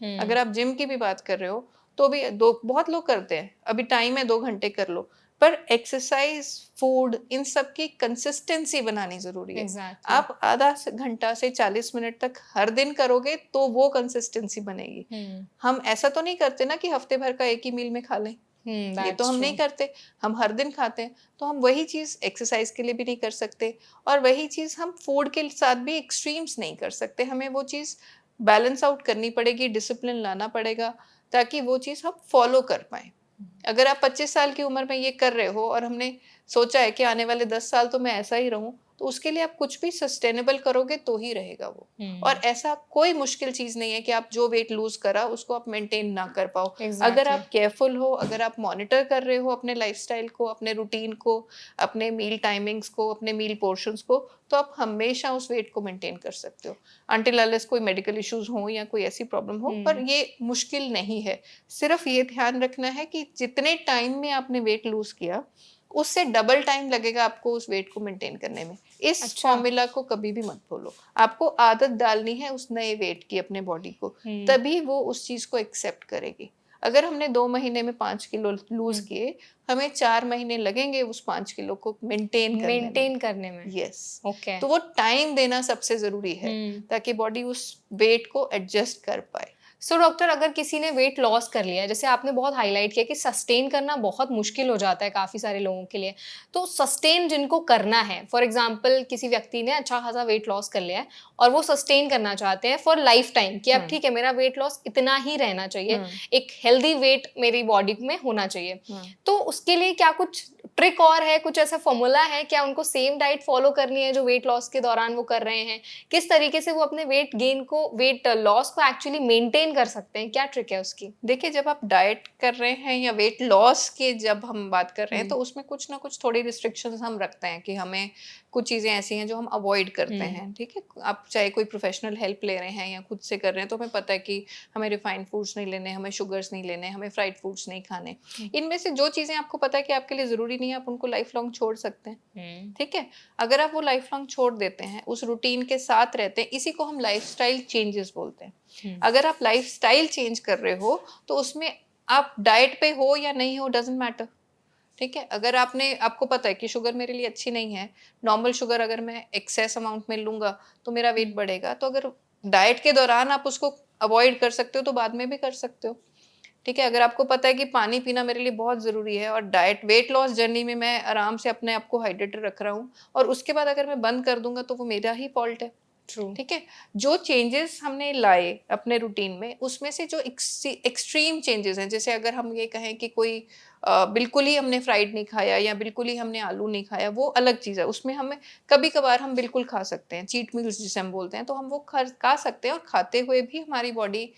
अगर आप जिम की भी बात कर रहे हो तो भी दो बहुत लोग करते हैं, अभी टाइम है 2 घंटे कर लो, पर एक्सरसाइज, फूड, इन सब की कंसिस्टेंसी बनानी जरूरी है। एग्जैक्टली। आप आधा घंटा से 40 मिनट तक हर दिन करोगे तो वो कंसिस्टेंसी बनेगी। हम ऐसा तो नहीं करते ना कि हफ्ते भर का एक ही मील में खा लें, ये तो हम नहीं करते, हम हर दिन खाते हैं। तो हम वही चीज एक्सरसाइज के लिए भी नहीं कर सकते, और वही चीज हम फूड के साथ भी एक्सट्रीम्स नहीं कर सकते। हमें वो चीज बैलेंस आउट करनी पड़ेगी, डिसिप्लिन लाना पड़ेगा, ताकि वो चीज हम फॉलो कर पाए। अगर आप 25 साल की उम्र में ये कर रहे हो और हमने सोचा है कि आने वाले 10 साल तो मैं ऐसा ही रहूं, तो उसके लिए आप कुछ भी सस्टेनेबल करोगे तो ही रहेगा वो। और ऐसा कोई मुश्किल चीज नहीं है कि आप जो वेट लूज करा उसको आप मेंटेन ना कर पाओ। अगर आप केयरफुल हो, अगर आप मॉनिटर कर रहे हो अपने लाइफस्टाइल को, अपने रूटीन को, अपने मील टाइमिंग्स को, अपने मील पोर्शंस को, तो आप हमेशा उस वेट को मेंटेन कर सकते हो अनटिल अनलेस कोई मेडिकल इश्यूज हो या कोई ऐसी प्रॉब्लम हो। पर ये मुश्किल नहीं है। सिर्फ ये ध्यान रखना है कि जितने टाइम में आपने वेट लूज किया उससे डबल टाइम लगेगा आपको उस वेट को मेंटेन करने में। इस फॉर्मूला को कभी भी मत भूलो। आपको आदत डालनी है उस नए वेट की अपने बॉडी को, तभी वो उस चीज को एक्सेप्ट करेगी। अगर हमने 2 महीने में 5 किलो लूज किए, हमें 4 महीने लगेंगे उस 5 किलो को मेंटेन करने में। Yes, okay. तो वो टाइम देना सबसे जरूरी है ताकि बॉडी उस वेट को एडजस्ट कर पाए। सो डॉक्टर, अगर किसी ने वेट लॉस कर लिया, जैसे आपने बहुत हाईलाइट किया कि सस्टेन करना बहुत मुश्किल हो जाता है काफ़ी सारे लोगों के लिए, तो सस्टेन जिनको करना है, फॉर एग्जांपल किसी व्यक्ति ने अच्छा खासा वेट लॉस कर लिया है और वो सस्टेन करना चाहते हैं फॉर लाइफ टाइम कि अब ठीक है मेरा वेट लॉस इतना ही रहना चाहिए, एक हेल्दी वेट मेरी बॉडी में होना चाहिए, तो उसके लिए क्या कुछ ट्रिक और है, कुछ ऐसा फॉर्मूला है? क्या उनको सेम डाइट फॉलो करनी है जो वेट लॉस के दौरान वो कर रहे हैं? किस तरीके से वो अपने वेट गेन को, वेट लॉस को एक्चुअली मेंटेन कर सकते हैं? क्या ट्रिक है उसकी? देखिए, जब आप डाइट कर रहे हैं या वेट लॉस की जब हम बात कर रहे हैं तो उसमें कुछ ना कुछ थोड़ी रिस्ट्रिक्शंस हम रखते हैं कि हमें कुछ चीज़ें ऐसी हैं जो हम अवॉइड करते हैं। ठीक है, आप चाहे कोई प्रोफेशनल हेल्प ले रहे हैं या खुद से कर रहे हैं, तो हमें पता है कि हमें रिफाइंड फूड्स नहीं लेने, हमें शुगर्स नहीं लेने, हमें फ्राइड फूड्स नहीं खाने। इनमें से जो चीज़ें आपको पता है कि आपके लिए ज़रूरी नहीं है, आप उनको लाइफ लॉन्ग छोड़ सकते हैं। ठीक है, अगर आप वो लाइफ लॉन्ग छोड़ देते हैं, उस रूटीन के साथ रहते हैं, इसी को हम लाइफस्टाइल चेंजेस बोलते हैं। अगर आप लाइफस्टाइल चेंज कर रहे हो तो उसमें आप डाइट पे हो या नहीं हो डजंट मैटर। ठीक है, अगर आपको पता है कि शुगर मेरे लिए अच्छी नहीं है, नॉर्मल शुगर अगर मैं एक्सेस अमाउंट में लूंगा तो मेरा वेट बढ़ेगा, तो अगर डाइट के दौरान आप उसको अवॉइड कर सकते हो तो बाद में भी कर सकते हो। ठीक है, अगर आपको पता है कि पानी पीना मेरे लिए बहुत ज़रूरी है और डाइट वेट लॉस जर्नी में मैं आराम से अपने आप को हाइड्रेटेड रख रहा हूँ और उसके बाद अगर मैं बंद कर दूंगा तो वो मेरा ही फॉल्ट है। ठीक है, जो चेंजेस हमने लाए अपने रूटीन में उसमें से जो एक्सट्रीम चेंजेस हैं, जैसे अगर हम ये कहें कि कोई बिल्कुल ही हमने फ्राइड नहीं खाया या बिल्कुल ही हमने आलू नहीं खाया, वो अलग चीज़ है। उसमें हमें कभी कभार हम बिल्कुल खा सकते हैं, चीट मील्स जिसे हम बोलते हैं, तो हम वो खा सकते हैं और खाते हुए भी हमारी बॉडी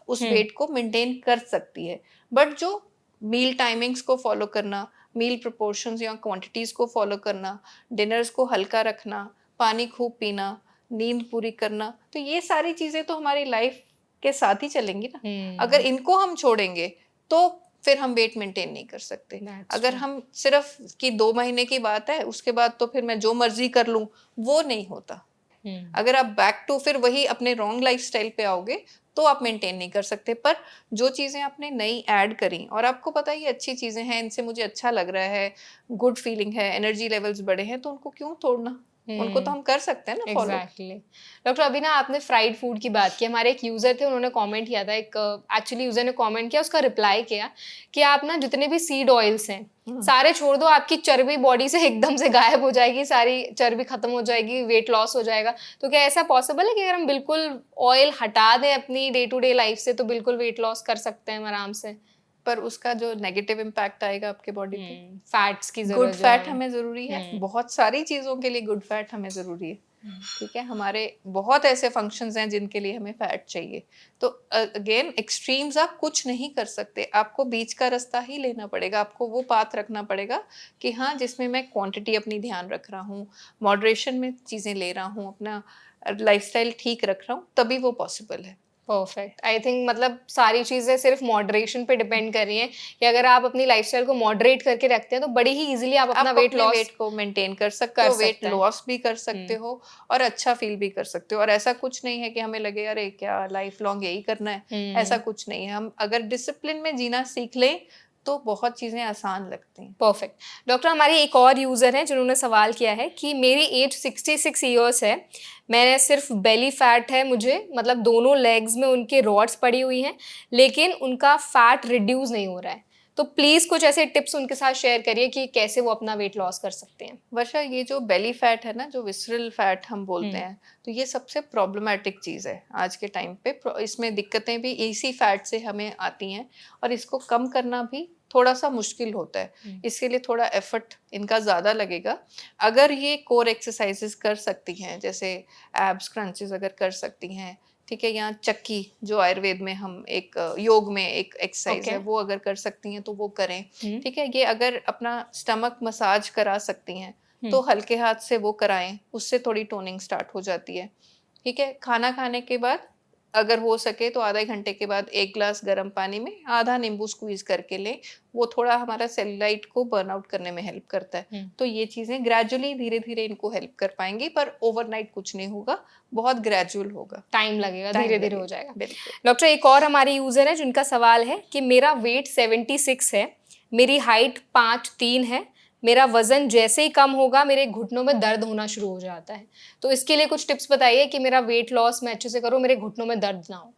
उस वेट को मेंटेन कर सकती है। बट जो मील टाइमिंग्स को फॉलो करना, मील प्रोपोर्शंस या क्वांटिटीज को फॉलो करना, डिनर्स को हल्का रखना, पानी खूब पीना, नींद पूरी करना, तो ये सारी चीजें तो हमारी लाइफ के साथ ही चलेंगी ना। अगर इनको हम छोड़ेंगे तो फिर हम वेट मेंटेन नहीं कर सकते। अगर हम सिर्फ कि 2 महीने की बात है उसके बाद तो फिर मैं जो मर्जी कर लूं, वो नहीं होता। अगर आप बैक टू फिर वही अपने रॉन्ग लाइफस्टाइल पे आओगे तो आप मेंटेन नहीं कर सकते। पर जो चीज़ें आपने नई ऐड करी और आपको पता है ये अच्छी चीज़ें हैं, इनसे मुझे अच्छा लग रहा है, गुड फीलिंग है, एनर्जी लेवल्स बढ़े हैं, तो उनको क्यों तोड़ना? उनको तो हम कर सकते हैं ना फॉलो। एग्जैक्टली। डॉक्टर, अभी ना आपने फ्राइड फूड की बात की, हमारे एक यूजर थे, उन्होंने कमेंट किया था, एक एक्चुअली यूजर ने कमेंट किया, उसका रिप्लाई किया कि आप ना जितने भी सीड ऑयल्स हैं सारे छोड़ दो, आपकी चर्बी बॉडी से एकदम से गायब हो जाएगी, सारी चर्बी खत्म हो जाएगी, वेट लॉस हो जाएगा। तो क्या ऐसा पॉसिबल है कि अगर हम बिल्कुल ऑयल हटा दें अपनी डे टू डे लाइफ से तो बिल्कुल वेट लॉस कर सकते हैं हम आराम से? पर उसका जो नेगेटिव इम्पैक्ट आएगा आपके बॉडी पे, फैट्स की गुड फैट हमें जरूरी है, बहुत सारी चीजों के लिए गुड फैट हमें जरूरी है। ठीक है, हमारे बहुत ऐसे फंक्शंस हैं जिनके लिए हमें फैट चाहिए। तो अगेन एक्सट्रीम्स आप कुछ नहीं कर सकते, आपको बीच का रास्ता ही लेना पड़ेगा, आपको वो पाथ रखना पड़ेगा कि हाँ, जिसमें मैं क्वांटिटी अपनी ध्यान रख रहा हूँ, मॉडरेशन में चीज़ें ले रहा हूँ, अपना लाइफस्टाइल ठीक रख रहा हूँ, तभी वो पॉसिबल है। परफेक्ट। आई थिंक मतलब सारी चीज़ें सिर्फ मॉडरेशन पे डिपेंड कर रही हैं कि अगर आप अपनी लाइफस्टाइल को मॉडरेट करके रखते हैं तो बड़ी ही इजीली आप अपना आप वेट अपने लॉस वेट को मेंटेन कर सकते कर हो, वेट सकते हैं। लॉस भी कर सकते हुँ, हो और अच्छा फील भी कर सकते हो। और ऐसा कुछ नहीं है कि हमें लगे अरे क्या लाइफ लॉन्ग यही करना है, ऐसा हुँ। कुछ नहीं है। हम अगर डिसिप्लिन में जीना सीख लें तो बहुत चीज़ें आसान लगती हैं। परफेक्ट। डॉक्टर, हमारी एक और यूज़र हैं जिन्होंने सवाल किया है कि मेरी एज 66 इयर्स है, मैंने सिर्फ बेली फैट है मुझे, मतलब दोनों लेग्स में उनके रॉड्स पड़ी हुई हैं, लेकिन उनका फैट रिड्यूस नहीं हो रहा है। तो प्लीज़ कुछ ऐसे टिप्स उनके साथ शेयर करिए कि कैसे वो अपना वेट लॉस कर सकते हैं। वर्षा, ये जो बेली फैट है ना, जो विसरल फैट हम बोलते हुँ, हैं, तो ये सबसे प्रॉब्लमैटिक चीज़ है आज के टाइम पे। इसमें दिक्कतें भी इसी फैट से हमें आती हैं और इसको कम करना भी थोड़ा-सा मुश्किल होता है। हुँ, इसके लिए थोड़ा एफर्ट इनका ज़्यादा लगेगा। अगर ये कोर एक्सरसाइज़ेज़ कर सकती हैं, जैसे एब्स क्रंचेज़ अगर कर सकती हैं, ठीक है? या चक्की, जो आयुर्वेद में हम एक योग में एक एक्सरसाइज़ ओके। है, वो अगर कर सकती हैं तो वो करें, हुँ, ठीक है? ये अगर अपना स्टमक मसाज करा सकती हैं, हुँ, तो हल्के हाथ से वो कराएँ, उससे थोड़ी टोनिंग स्टार्ट हो जाती है, ठीक है? खाना खाने के बाद अगर हो सके तो आधे घंटे के बाद 1 ग्लास गर्म पानी में आधा नींबू स्क्वीज़ करके लें, वो थोड़ा हमारा सेलुलाइट को बर्न आउट करने में हेल्प करता है। हुँ। तो ये चीज़ें ग्रेजुअली धीरे-धीरे इनको हेल्प कर पाएँगी, पर ओवरनाइट कुछ नहीं होगा, बहुत ग्रेजुअल होगा, टाइम लगेगा, टाइम धीरे-धीरे हो लगेगा। जाएगा। बिल्कुल। डॉक्टर, एक और हमारी यूज़र है जिनका सवाल है कि मेरा वेट 76 है, मेरी हाइट 5'3" है, मेरा वज़न जैसे ही कम होगा मेरे घुटनों में दर्द होना शुरू हो जाता है। तो इसके लिए कुछ टिप्स बताइए कि मेरा वेट लॉस मैं अच्छे से करूँ, मेरे घुटनों में दर्द ना हो?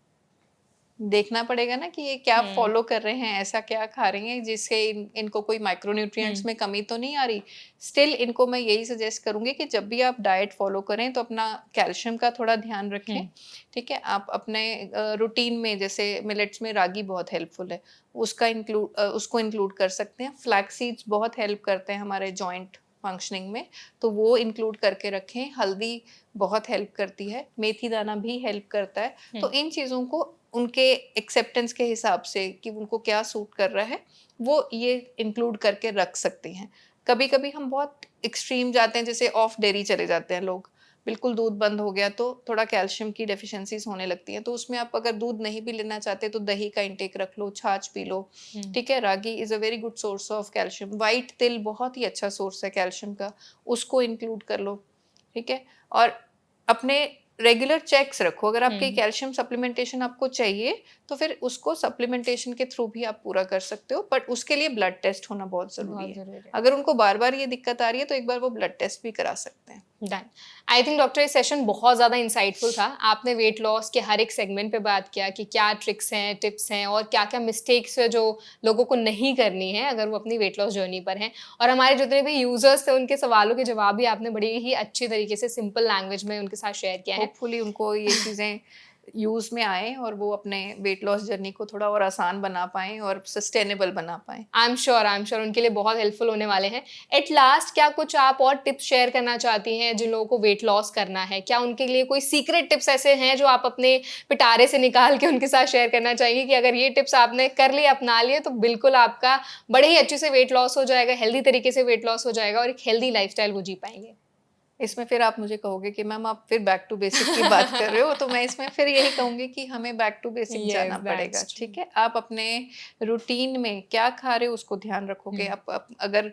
देखना पड़ेगा ना कि ये क्या हुँ, फ़ॉलो कर रहे हैं, ऐसा क्या खा रही हैं जिससे इनको कोई माइक्रोन्यूट्रिएंट्स हुँ, में कमी तो नहीं आ रही। स्टिल इनको मैं यही सजेस्ट करूँगी कि जब भी आप डाइट फ़ॉलो करें तो अपना कैल्शियम का थोड़ा ध्यान रखें, हुँ, ठीक है? आप अपने रूटीन में, जैसे मिलेट्स में रागी बहुत हेल्पफुल है, उसको इंक्लूड कर सकते हैं। फ्लैक्स सीड्स बहुत हेल्प करते हैं हमारे जॉइंट फंक्शनिंग में, तो वो इंक्लूड करके रखें। हल्दी बहुत हेल्प करती है, मेथी दाना भी हेल्प करता है। हुँ, तो इन चीज़ों को उनके एक्सेप्टेंस के हिसाब से कि उनको क्या सूट कर रहा है, वो ये इंक्लूड करके रख सकती हैं। कभी-कभी हम बहुत एक्सट्रीम जाते हैं, जैसे ऑफ डेयरी चले जाते हैं लोग, बिल्कुल दूध बंद हो गया तो थोड़ा कैल्शियम की डेफिशिएंसीज़ होने लगती हैं, तो उसमें आप अगर दूध नहीं भी लेना चाहते तो दही का इंटेक रख लो, छाछ पी लो, हुँ, ठीक है? Ragi is a very good source of calcium, white til बहुत ही अच्छा सोर्स है कैल्शियम का, उसको इंक्लूड कर लो, ठीक है? और अपने रेगुलर चेक्स रखो, अगर आपकी हुँ, कैल्शियम सप्लीमेंटेशन आपको चाहिए, तो फिर उसको सप्लीमेंटेशन के थ्रू भी आप पूरा कर सकते हो, बट उसके लिए ब्लड टेस्ट होना बहुत ज़रूरी बहुत है। ज़रूरी है। अगर उनको बार-बार ये दिक्कत आ रही है, तो एक बार वो ब्लड टेस्ट भी करा सकते हैं। डन। आई थिंक डॉक्टर ये सेशन बहुत ज़्यादा इंसाइटफुल था। आपने वेट लॉस के हर एक सेगमेंट पे बात किया कि क्या ट्रिक्स हैं, टिप्स हैं और क्या-क्या मिस्टेक्स है जो लोगों को नहीं करनी है अगर वो अपनी वेट लॉस जर्नी पर हैं। और हमारे जितने भी यूज़र्स थे उनके सवालों के जवाब भी आपने बड़ी ही अच्छी तरीके से सिंपल लैंग्वेज में उनके साथ शेयर किया है। होपफुली उनको ये चीज़ें यूज़ में आएँ और वो अपने वेट लॉस जर्नी को थोड़ा और आसान बना पाएँ और सस्टेनेबल बना पाएँ। आई एम श्योर उनके लिए बहुत हेल्पफुल होने वाले हैं। एट लास्ट क्या कुछ आप और टिप्स शेयर करना चाहती हैं जिन लोगों को वेट लॉस करना है? क्या उनके लिए कोई सीक्रेट टिप्स ऐसे हैं जो आप अपने पिटारे से निकाल के उनके साथ शेयर करना चाहेंगी कि अगर ये टिप्स आपने कर लिए, अपना लिए तो बिल्कुल आपका बड़े ही अच्छे से वेट लॉस हो जाएगा, हेल्दी तरीके से वेट लॉस हो जाएगा और एक हेल्दी लाइफ़स्टाइल वो जी पाएँगे? इसमें फिर आप मुझे कहोगे कि मैम आप फिर बैक टू बेसिक की बात कर रहे हो, तो मैं इसमें फिर यही कहूँगी कि हमें बैक टू बेसिक येस, जाना दैट्स पड़ेगा, ट्रू। ठीक है? आप अपने रूटीन में क्या खा रहे हो उसको ध्यान रखोगे। हुँ, आप अगर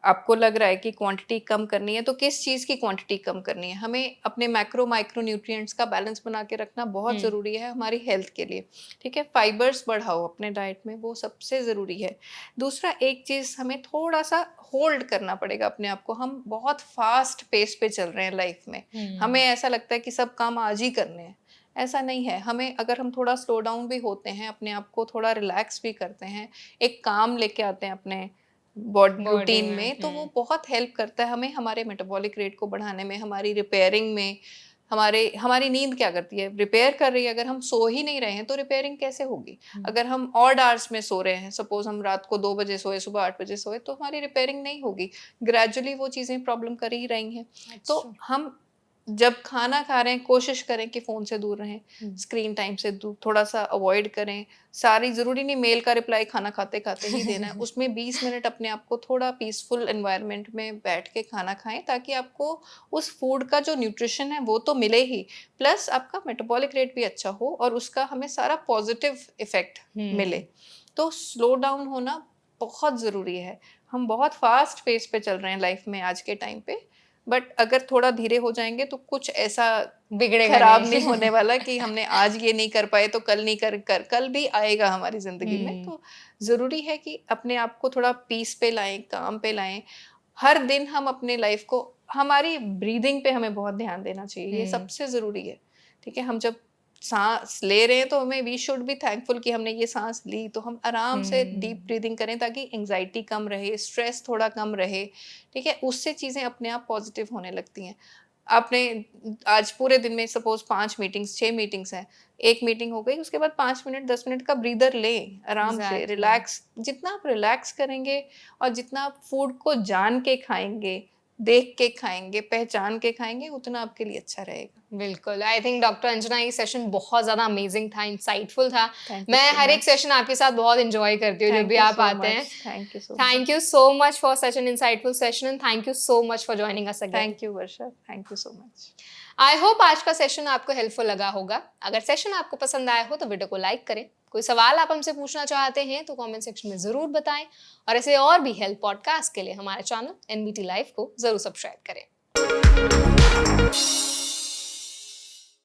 आपको लग रहा है कि क्वांटिटी कम करनी है, तो किस चीज़ की क्वांटिटी कम करनी है? हमें अपने मैक्रो माइक्रो न्यूट्रिएंट्स का बैलेंस बना के रखना बहुत हुँ, ज़रूरी है हमारी हेल्थ के लिए, ठीक है? फाइबर्स बढ़ाओ अपने डाइट में, वो सबसे ज़रूरी है। दूसरा, एक चीज़ हमें थोड़ा-सा होल्ड करना पड़ेगा अपने आप को। हम बहुत फ़ास्ट पेस पे चल रहे हैं लाइफ़ में। हमें हुँ, ऐसा लगता है कि सब काम आज ही करने हैं, ऐसा नहीं है। हमें अगर हम थोड़ा स्लो डाउन भी होते हैं, अपने आप को थोड़ा रिलैक्स भी करते हैं, एक काम लेके आते हैं अपने बॉडी बॉडी रूटीन में, में, तो वो हुँ, बहुत हेल्प करता है हमें हमारे मेटाबॉलिक रेट को बढ़ाने में, हमारी रिपेयरिंग में। हमारी नींद क्या करती है? रिपेयर कर रही है। अगर हम सो ही नहीं रहे हैं, तो रिपेयरिंग कैसे होगी? हुँ, अगर हम ऑड आवर्स में सो रहे हैं, सपोज़ हम रात को 2 बजे सोए, सुबह 8 बजे सोए, तो हमारी रिपेयरिंग नहीं होगी। ग्रेजुअली वो चीज़ें प्रॉब्लम कर ही रही हैं। दैट्स तो ट्रू। हम जब खाना खा रहे हैं कोशिश करें कि फ़ोन से दूर रहें, स्क्रीन टाइम से दूर थोड़ा सा अवॉइड करें। सारी ज़रूरी नहीं मेल का रिप्लाई खाना खाते-खाते ही देना है, उसमें 20 मिनट अपने आप को थोड़ा पीसफुल एनवायरनमेंट में बैठ के खाना खाएँ, ताकि आपको उस फूड का जो न्यूट्रिशन है वो तो मिले ही, प्लस आपका मेटाबॉलिक रेट भी अच्छा हो और उसका हमें सारा पॉजिटिव इफ़ेक्ट मिले। तो स्लो डाउन होना बहुत ज़रूरी है। हम बहुत फास्ट पेस पे चल रहे हैं लाइफ में आज के टाइम पे, बट अगर थोड़ा धीरे हो जाएँगे तो कुछ ऐसा बिगड़ेगा खराब नहीं। नहीं होने वाला कि हमने आज ये नहीं कर पाए तो कल नहीं कल भी आएगा हमारी ज़िंदगी में। तो ज़रूरी है कि अपने आप को थोड़ा पीस पे लाएँ, काम पे लाएँ। हर दिन हम अपने लाइफ को हमारी ब्रीदिंग पे हमें बहुत ध्यान देना चाहिए, ये सबसे ज़रूरी है, ठीक है? हम जब साँस ले रहे हैं तो हमें वी शुड बी थैंकफुल कि हमने ये साँस ली, तो हम आराम से डीप ब्रीदिंग करें ताकि एंग्ज़ायटी कम रहे, स्ट्रेस थोड़ा कम रहे, ठीक है? उससे चीज़ें अपने आप पॉज़िटिव होने लगती हैं। आपने आज पूरे दिन में सपोज़ 5 मीटिंग्स, 6 मीटिंग्स हैं, 1 मीटिंग हो गई, उसके बाद 5 मिनट, 10 मिनट का ब्रीदर लें, आराम से एग्जैक्टली। रिलैक्स। जितना आप रिलैक्स करेंगे और जितना आप फूड को जान के खाएँगे, देख के खाएँगे, पहचान के खाएँगे, उतना आपके लिए अच्छा रहेगा। बिल्कुल, आई थिंक डॉक्टर अंजना ये सेशन बहुत ज़्यादा अमेजिंग था, इंसाइटफुल था। थैंक यू मैं सो हर एक मच। सेशन आपके साथ बहुत एन्जॉय करती हूँ जब भी थैंक यू आप सो आते हैं। Much. Thank you so thank much. You so much for such an insightful session and thank you so much for joining us again. Thank you Varsha. Thank you so much. I hope आज का session आपको helpful लगा होगा। अगर session आपको पसंद आया हो तो वीडियो को लाइक करें। कोई सवाल आप हमसे पूछना चाहते हैं तो कमेंट सेक्शन में ज़रूर बताएं और ऐसे और भी हेल्प पॉडकास्ट के लिए हमारे चैनल एनबीटी लाइव को ज़रूर सब्सक्राइब करें।